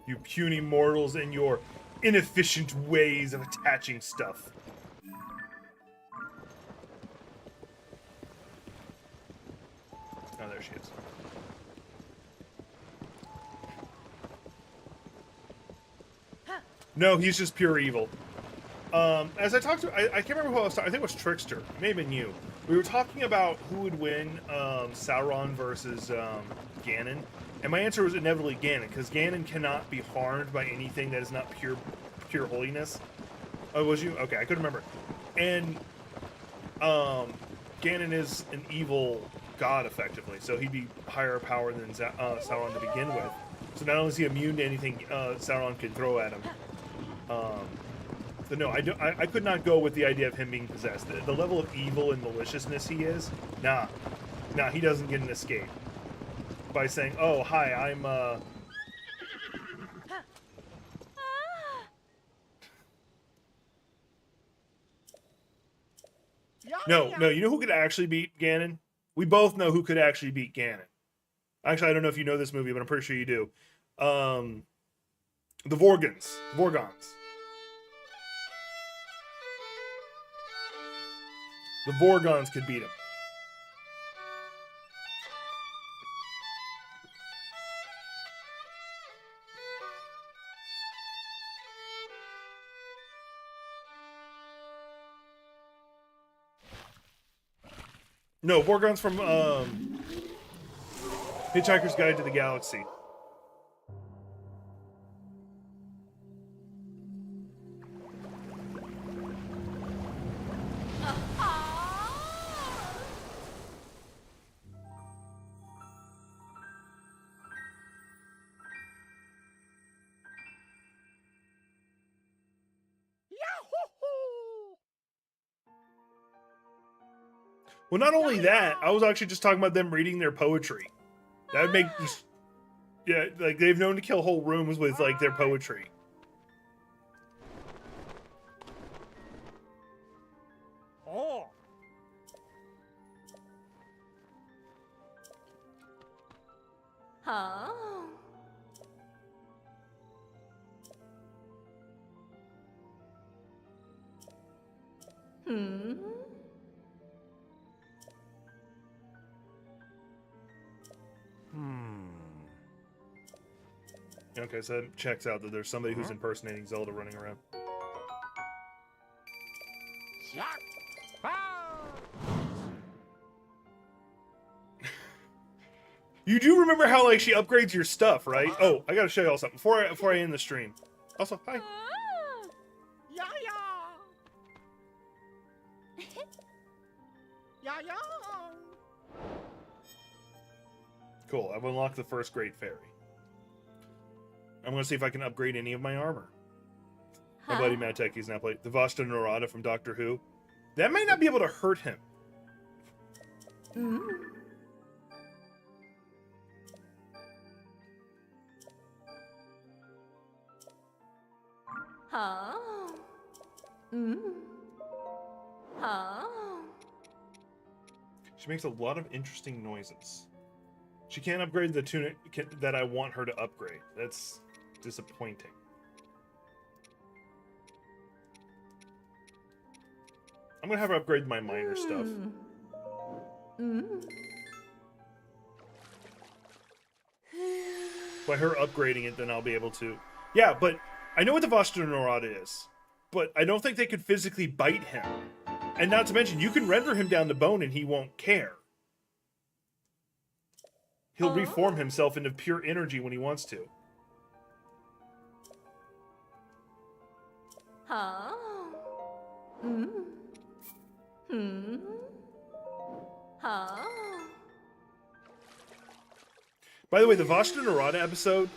You puny mortals and your inefficient ways of attaching stuff. Oh, there she is. No, he's just pure evil. As I talked to, I can't remember who I was talking. I think it was Trickster. It may have been you. We were talking about who would win Sauron versus Ganon. And my answer was inevitably Ganon, because Ganon cannot be harmed by anything that is not pure holiness. Oh, was you? Okay, I couldn't remember. And Ganon is an evil god, effectively, so he'd be higher power than Sauron to begin with. So not only is he immune to anything Sauron can throw at him, so no, I could not go with the idea of him being possessed. The level of evil and maliciousness he is, nah, he doesn't get an escape by saying, "Oh, hi, I'm No, you know who could actually beat Ganon? We both know who could actually beat Ganon. Actually, I don't know if you know this movie, but I'm pretty sure you do. The Vorgons. The Vorgons could beat him. No, Vorgon's from Hitchhiker's Guide to the Galaxy. Well, not only that, I was actually just talking about them reading their poetry. That would make just, yeah, like they've known to kill whole rooms with like their poetry. Oh. Huh? Hmm? Okay, so that checks out that there's somebody who's impersonating Zelda running around. You do remember how like she upgrades your stuff, right? Oh, I gotta show y'all something before I end the stream. Also, hi. Yeah, yeah. Yeah, yeah. Cool. I've unlocked the first Great Fairy. I'm gonna see if I can upgrade any of my armor. My buddy Matt Techies now played the Vashta Narada from Doctor Who. That might not be able to hurt him. Huh? Huh? She makes a lot of interesting noises. She can't upgrade the tunic that I want her to upgrade. That's disappointing. I'm gonna have her upgrade my minor stuff. By her upgrading it, then I'll be able to... Yeah, but I know what the Vashta Narada is, but I don't think they could physically bite him. And not to mention, you can render him down to bone and he won't care. He'll reform himself into pure energy when he wants to. Huh? Hmm? Hmm? Huh? By the way, the Vashta Narada episode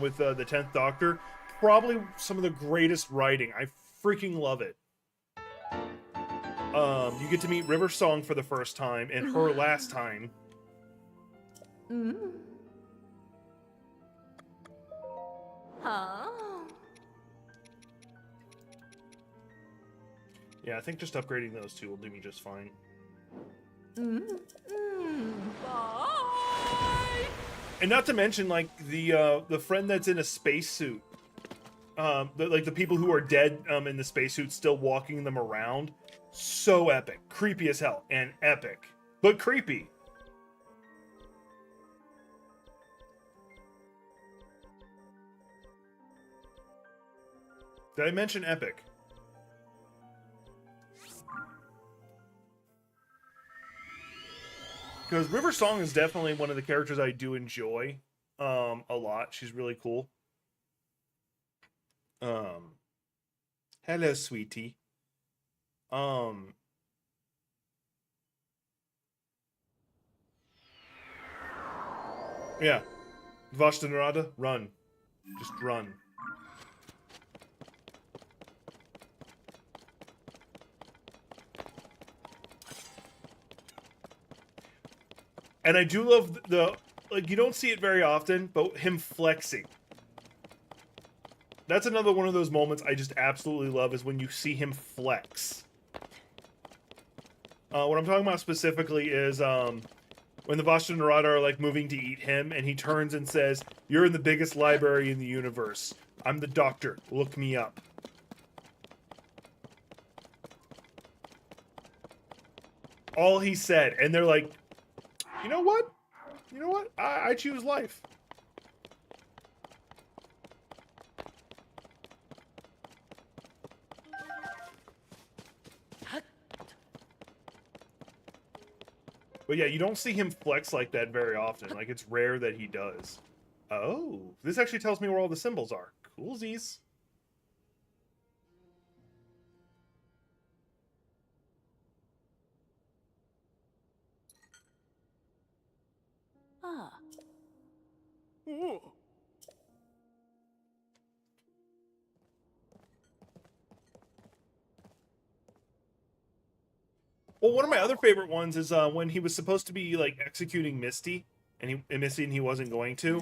with the 10th Doctor, probably some of the greatest writing. I freaking love it. You get to meet River Song for the first time and her last time. Huh? Yeah, I think just upgrading those two will do me just fine. Bye! And not to mention, like, the friend that's in a spacesuit. The people who are dead in the spacesuit still walking them around. So epic. Creepy as hell. And epic. But creepy. Did I mention epic? Because River Song is definitely one of the characters I do enjoy a lot. She's really cool. Hello, sweetie. Yeah. Vashta Narada, run. Just run. And I do love the, like, you don't see it very often, but him flexing. That's another one of those moments I just absolutely love, is when you see him flex. What I'm talking about specifically is when the Vashta Narada are, like, moving to eat him, and he turns and says, "You're in the biggest library in the universe. I'm the doctor. Look me up." All he said. And they're like, you know what? You know what? I choose life. But yeah, you don't see him flex like that very often. Like, it's rare that he does. Oh, this actually tells me where all the symbols are. Coolsies. Ah. Ooh. Well, one of my other favorite ones is when he was supposed to be, like, executing Misty, and he wasn't going to.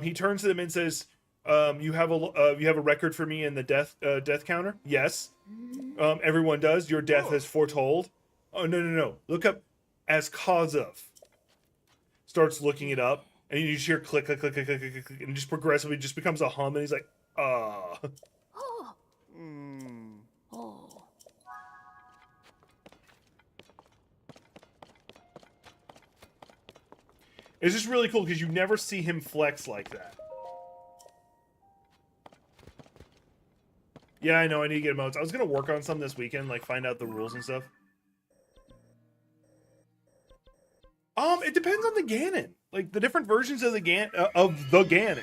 He turns to them and says, "You have a record for me in the death counter?" "Yes." "Everyone does. Your death is foretold." "Oh, no. Look up as cause of." Starts looking it up, and you just hear click, click, click, click, click, click, click, and just progressively just becomes a hum, and he's like, "Ah." Oh. Oh. It's just really cool because you never see him flex like that. Yeah, I know, I need to get emotes. I was going to work on some this weekend, like find out the rules and stuff. It depends on the Ganon. Like, the different versions of the Ganon.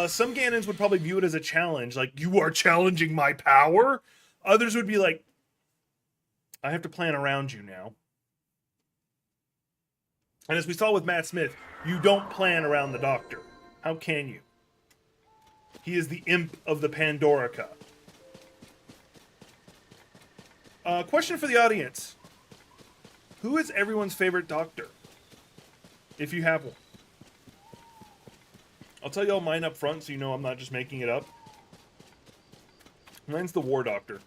Some Ganons would probably view it as a challenge, like, "You are challenging my power?" Others would be like, "I have to plan around you now." And as we saw with Matt Smith, you don't plan around the Doctor. How can you? He is the imp of the Pandorica. Question for the audience. Who is everyone's favorite Doctor? If you have one. I'll tell you all mine up front so you know I'm not just making it up. Mine's the War Doctor.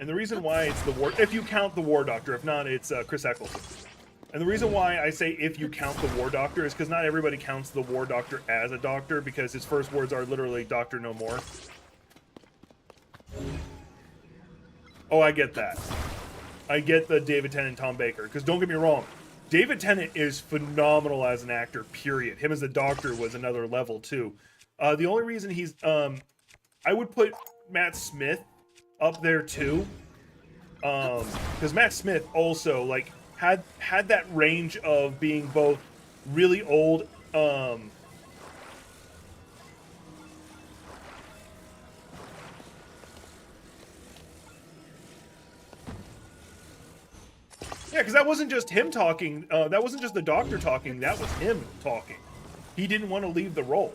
And the reason why it's the War... If you count the War Doctor. If not, it's Chris Eccleston. And the reason why I say if you count the War Doctor is because not everybody counts the War Doctor as a doctor, because his first words are literally "Doctor no more." Oh, I get that. I get the David Tennant, Tom Baker. Because don't get me wrong, David Tennant is phenomenal as an actor, period. Him as the Doctor was another level, too. The only reason he's... I would put Matt Smith up there, too. Because Matt Smith also, like, had that range of being both really old... Yeah, because that wasn't just him talking. That wasn't just the Doctor talking. That was him talking. He didn't want to leave the role.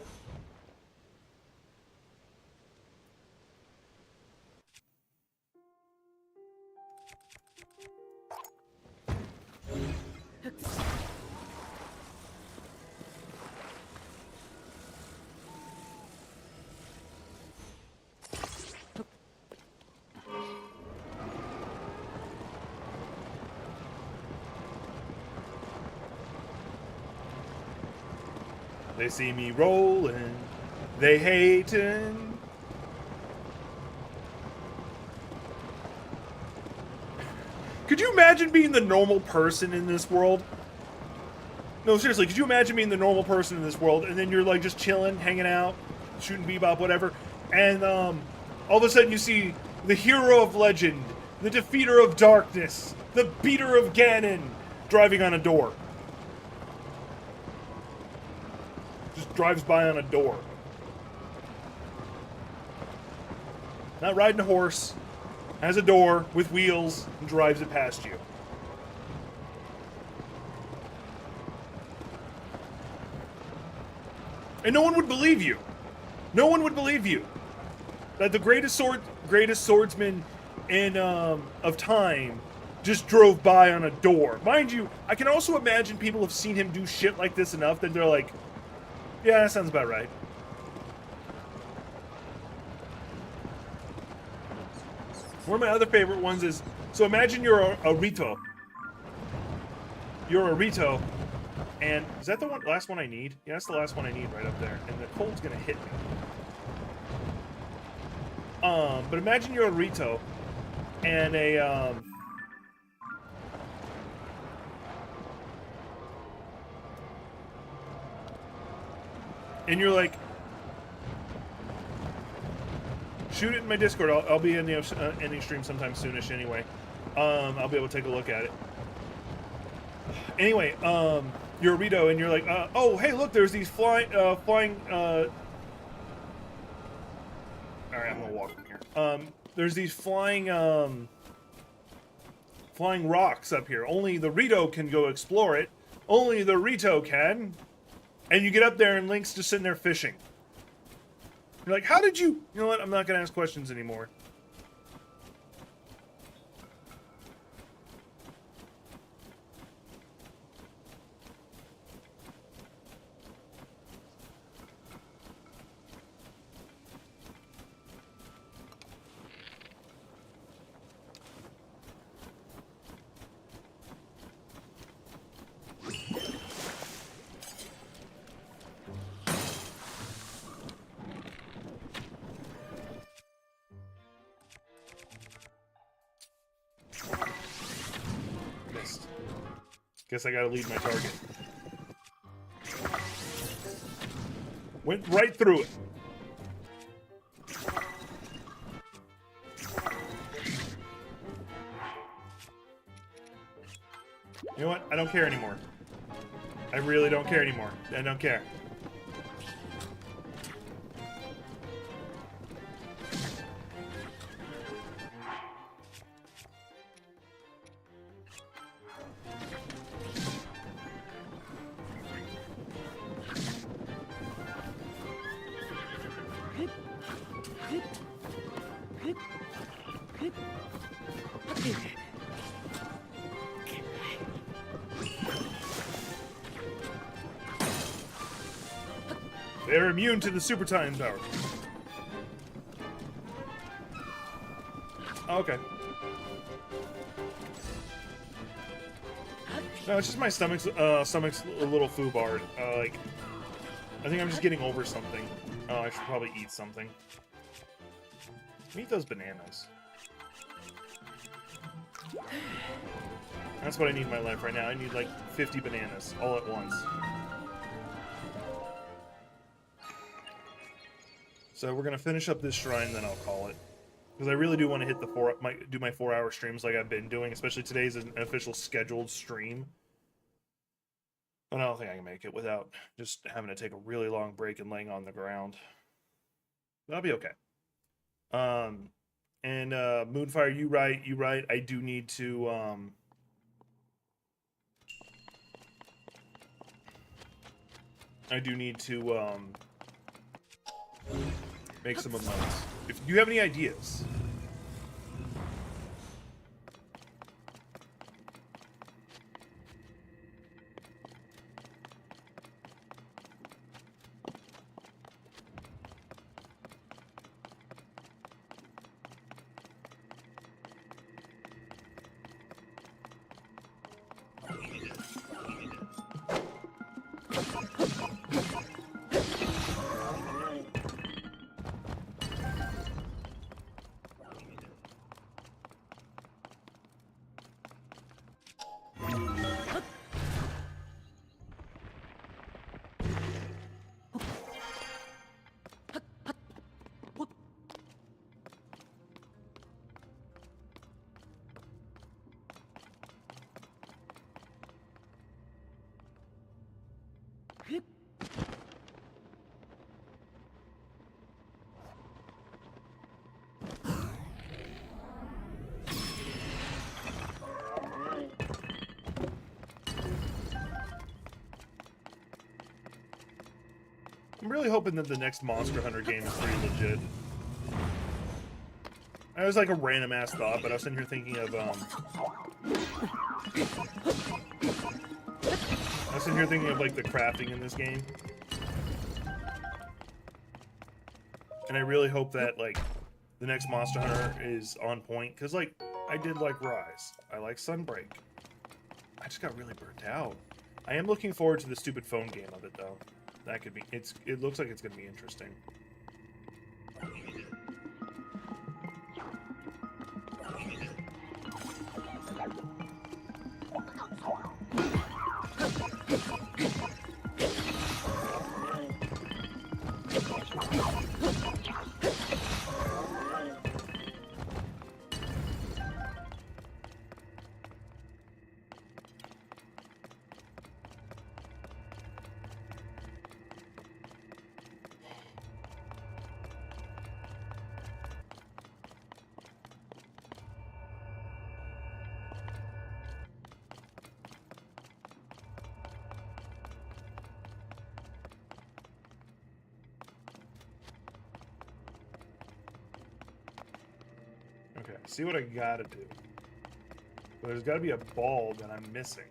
They see me rolling, they hating. Could you imagine being the normal person in this world? No, seriously, could you imagine being the normal person in this world, and then you're like just chilling, hanging out, shooting bebop, whatever, and all of a sudden you see the hero of legend, the defeater of darkness, the beater of Ganon, driving on a door. Just drives by on a door. Not riding a horse, has a door with wheels, and drives it past you. And no one would believe you. No one would believe you. That the greatest swordsman in of time just drove by on a door. Mind you, I can also imagine people have seen him do shit like this enough that they're like, yeah, that sounds about right. One of my other favorite ones is, so imagine you're a Rito. You're a Rito, and is that the last one I need? Yeah, that's the last one I need right up there, and the cold's gonna hit me. But imagine you're a Rito, and and you're like, shoot it in my Discord. I'll be in the ending stream sometime soonish anyway. I'll be able to take a look at it. Anyway, you're a Rito, and you're like, oh, hey, look, there's these flying, Alright, I'm gonna walk from here. There's these flying rocks up here. Only the Rito can go explore it. Only the Rito can. And you get up there, and Link's just sitting there fishing. You're like, how did you... You know what? I'm not going to ask questions anymore. Guess I gotta lead my target. Went right through it. You know what? I don't care anymore. I really don't care anymore. I don't care. They're immune to the super time power. Oh, okay. No, it's just my stomach's a little foobarred. Like, I think I'm just getting over something. Oh, I should probably eat something. Eat those bananas. That's what I need in my life right now. I need like 50 bananas all at once. So we're gonna finish up this shrine, then I'll call it. Because I really do want to hit the do my 4-hour streams like I've been doing, especially today's an official scheduled stream. But I don't think I can make it without just having to take a really long break and laying on the ground. But I'll be okay. And Moonfire, you right. I do need to make some emotes. If you have any ideas. I'm really hoping that the next Monster Hunter game is pretty legit. I was like a random ass thought, but I was sitting here thinking of like the crafting in this game. And I really hope that like the next Monster Hunter is on point, because like I did like Rise. I like Sunbreak. I just got really burnt out. I am looking forward to the stupid phone game of it though. That could be, it looks like it's going to be interesting. Okay, see what I gotta do. But there's gotta be a ball that I'm missing.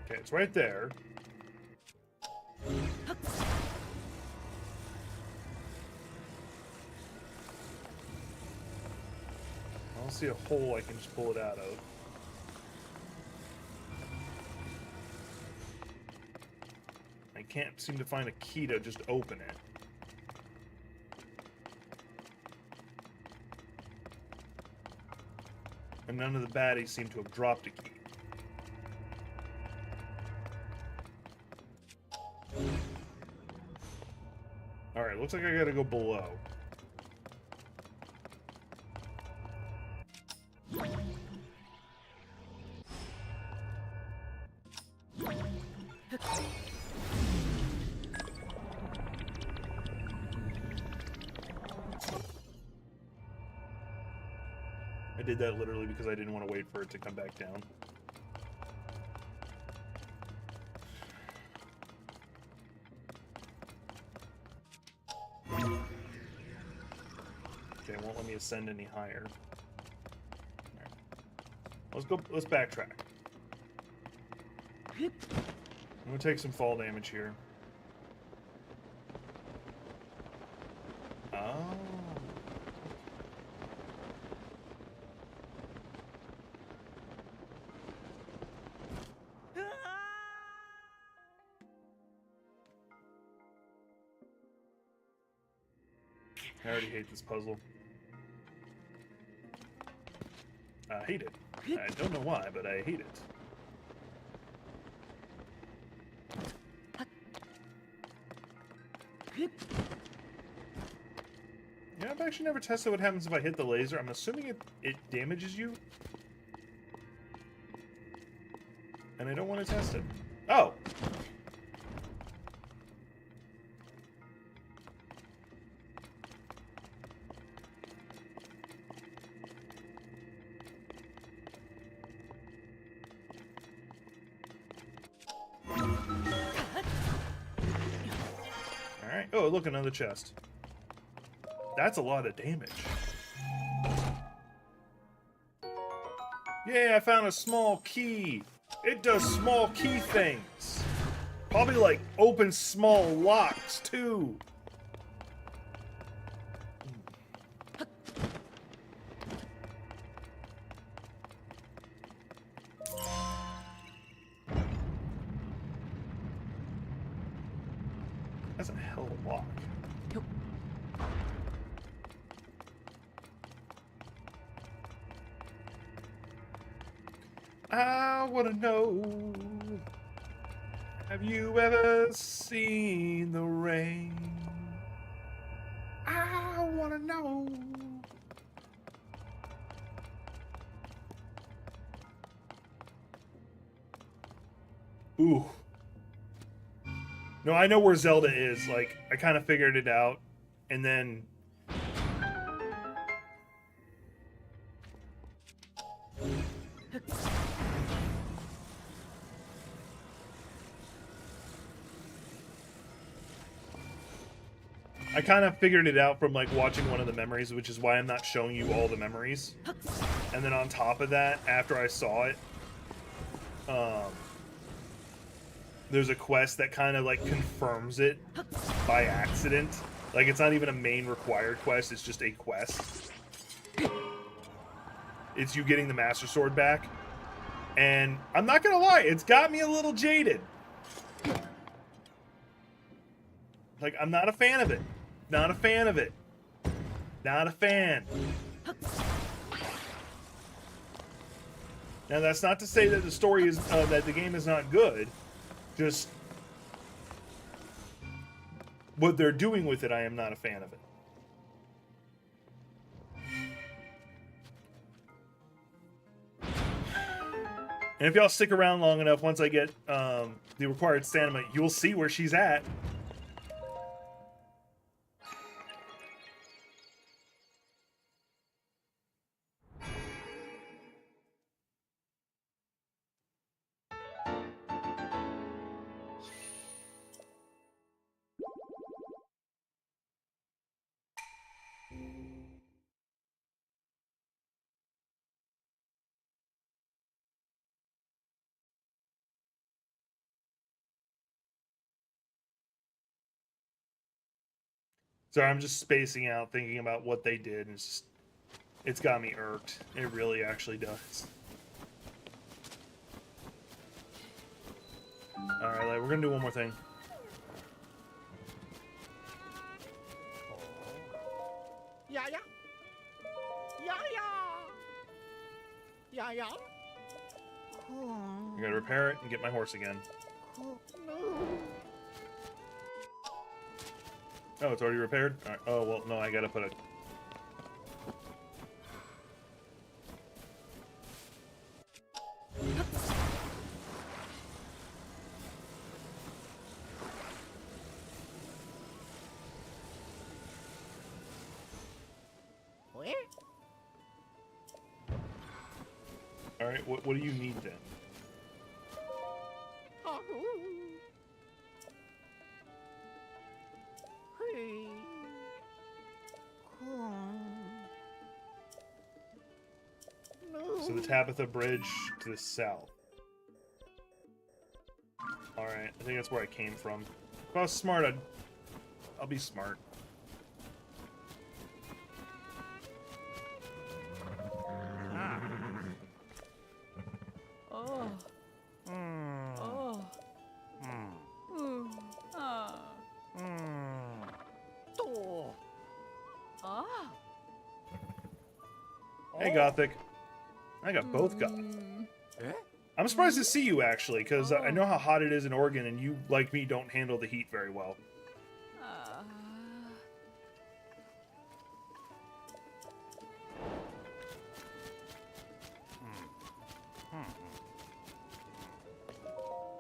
Okay, it's right there. I don't see a hole I can just pull it out of. I can't seem to find a key to just open it. And none of the baddies seem to have dropped a key. Alright, looks like I gotta go below. I did that literally because I didn't want to wait for it to come back down. Okay, it won't let me ascend any higher. Right. Let's backtrack. I'm gonna take some fall damage here. Oh. I already hate this puzzle. I hate it. I don't know why, but I hate it. Yeah, I've actually never tested what happens if I hit the laser. I'm assuming it damages you. And I don't want to test it. Oh! Alright. Oh, look, another chest. That's a lot of damage. Yeah, I found a small key. It does small key things. Probably like open small locks too. That's a hell of a lock. I wanna know, have you ever seen the rain? I wanna know. Ooh. No, I know where Zelda is. Like, I kind of figured it out, and then... I kind of figured it out from, like, watching one of the memories, which is why I'm not showing you all the memories. And then on top of that, after I saw it, there's a quest that kind of, like, confirms it by accident. Like, it's not even a main required quest, it's just a quest. It's you getting the Master Sword back. And I'm not gonna lie, it's got me a little jaded. Like, I'm not a fan of it. Not a fan of it. Not a fan. Now, that's not to say that the story is, that the game is not good. Just what they're doing with it, I am not a fan of it. And if y'all stick around long enough, once I get the required stamina, you'll see where she's at. Sorry, I'm just spacing out, thinking about what they did, and it's got me irked. It really actually does. Alright, like, we're gonna do one more thing. Yeah, yeah. Yeah, yeah. Yeah, yeah. I gotta repair it and get my horse again. Oh, it's already repaired? All right. Oh, well, no, I gotta put it... Where? Alright, what do you need then? So the Tabitha Bridge to the south. Alright, I think that's where I came from. If I was smart, I'll be smart. Oh. Oh. Ah. Hey, Gothic. I got both Goth. Eh? I'm surprised to see you, actually, because I know how hot it is in Oregon, and you, like me, don't handle the heat very well.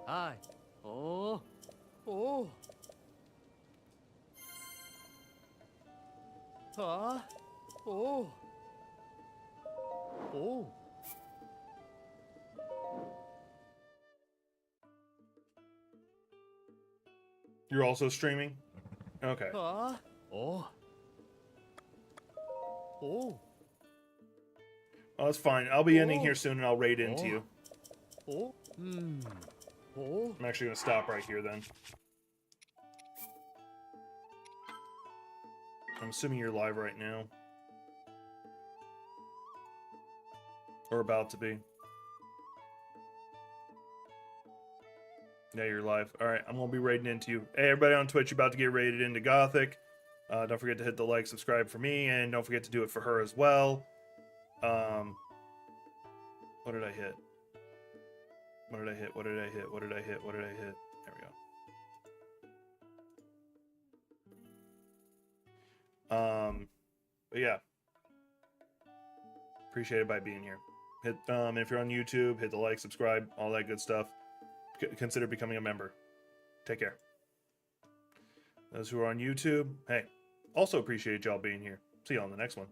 Hi. Oh. Oh. Huh? Oh. Oh. You're also streaming? Okay. Huh? Oh. Oh. Oh, that's fine. I'll be ending here soon, and I'll raid into you. Oh. Oh. I'm actually going to stop right here, then. I'm assuming you're live right now. Or about to be. Yeah, you're live. Alright, I'm going to be raiding into you. Hey, everybody on Twitch, you're about to get raided into Gothic. Don't forget to hit the like, subscribe for me, and don't forget to do it for her as well. What did I hit? What did I hit? What did I hit? What did I hit? What did I hit? There we go. But yeah. Appreciate it by being here. Hit if you're on YouTube, hit the like, subscribe, all that good stuff. Consider becoming a member. Take care. Those who are on YouTube, hey, also appreciate y'all being here. See you on the next one.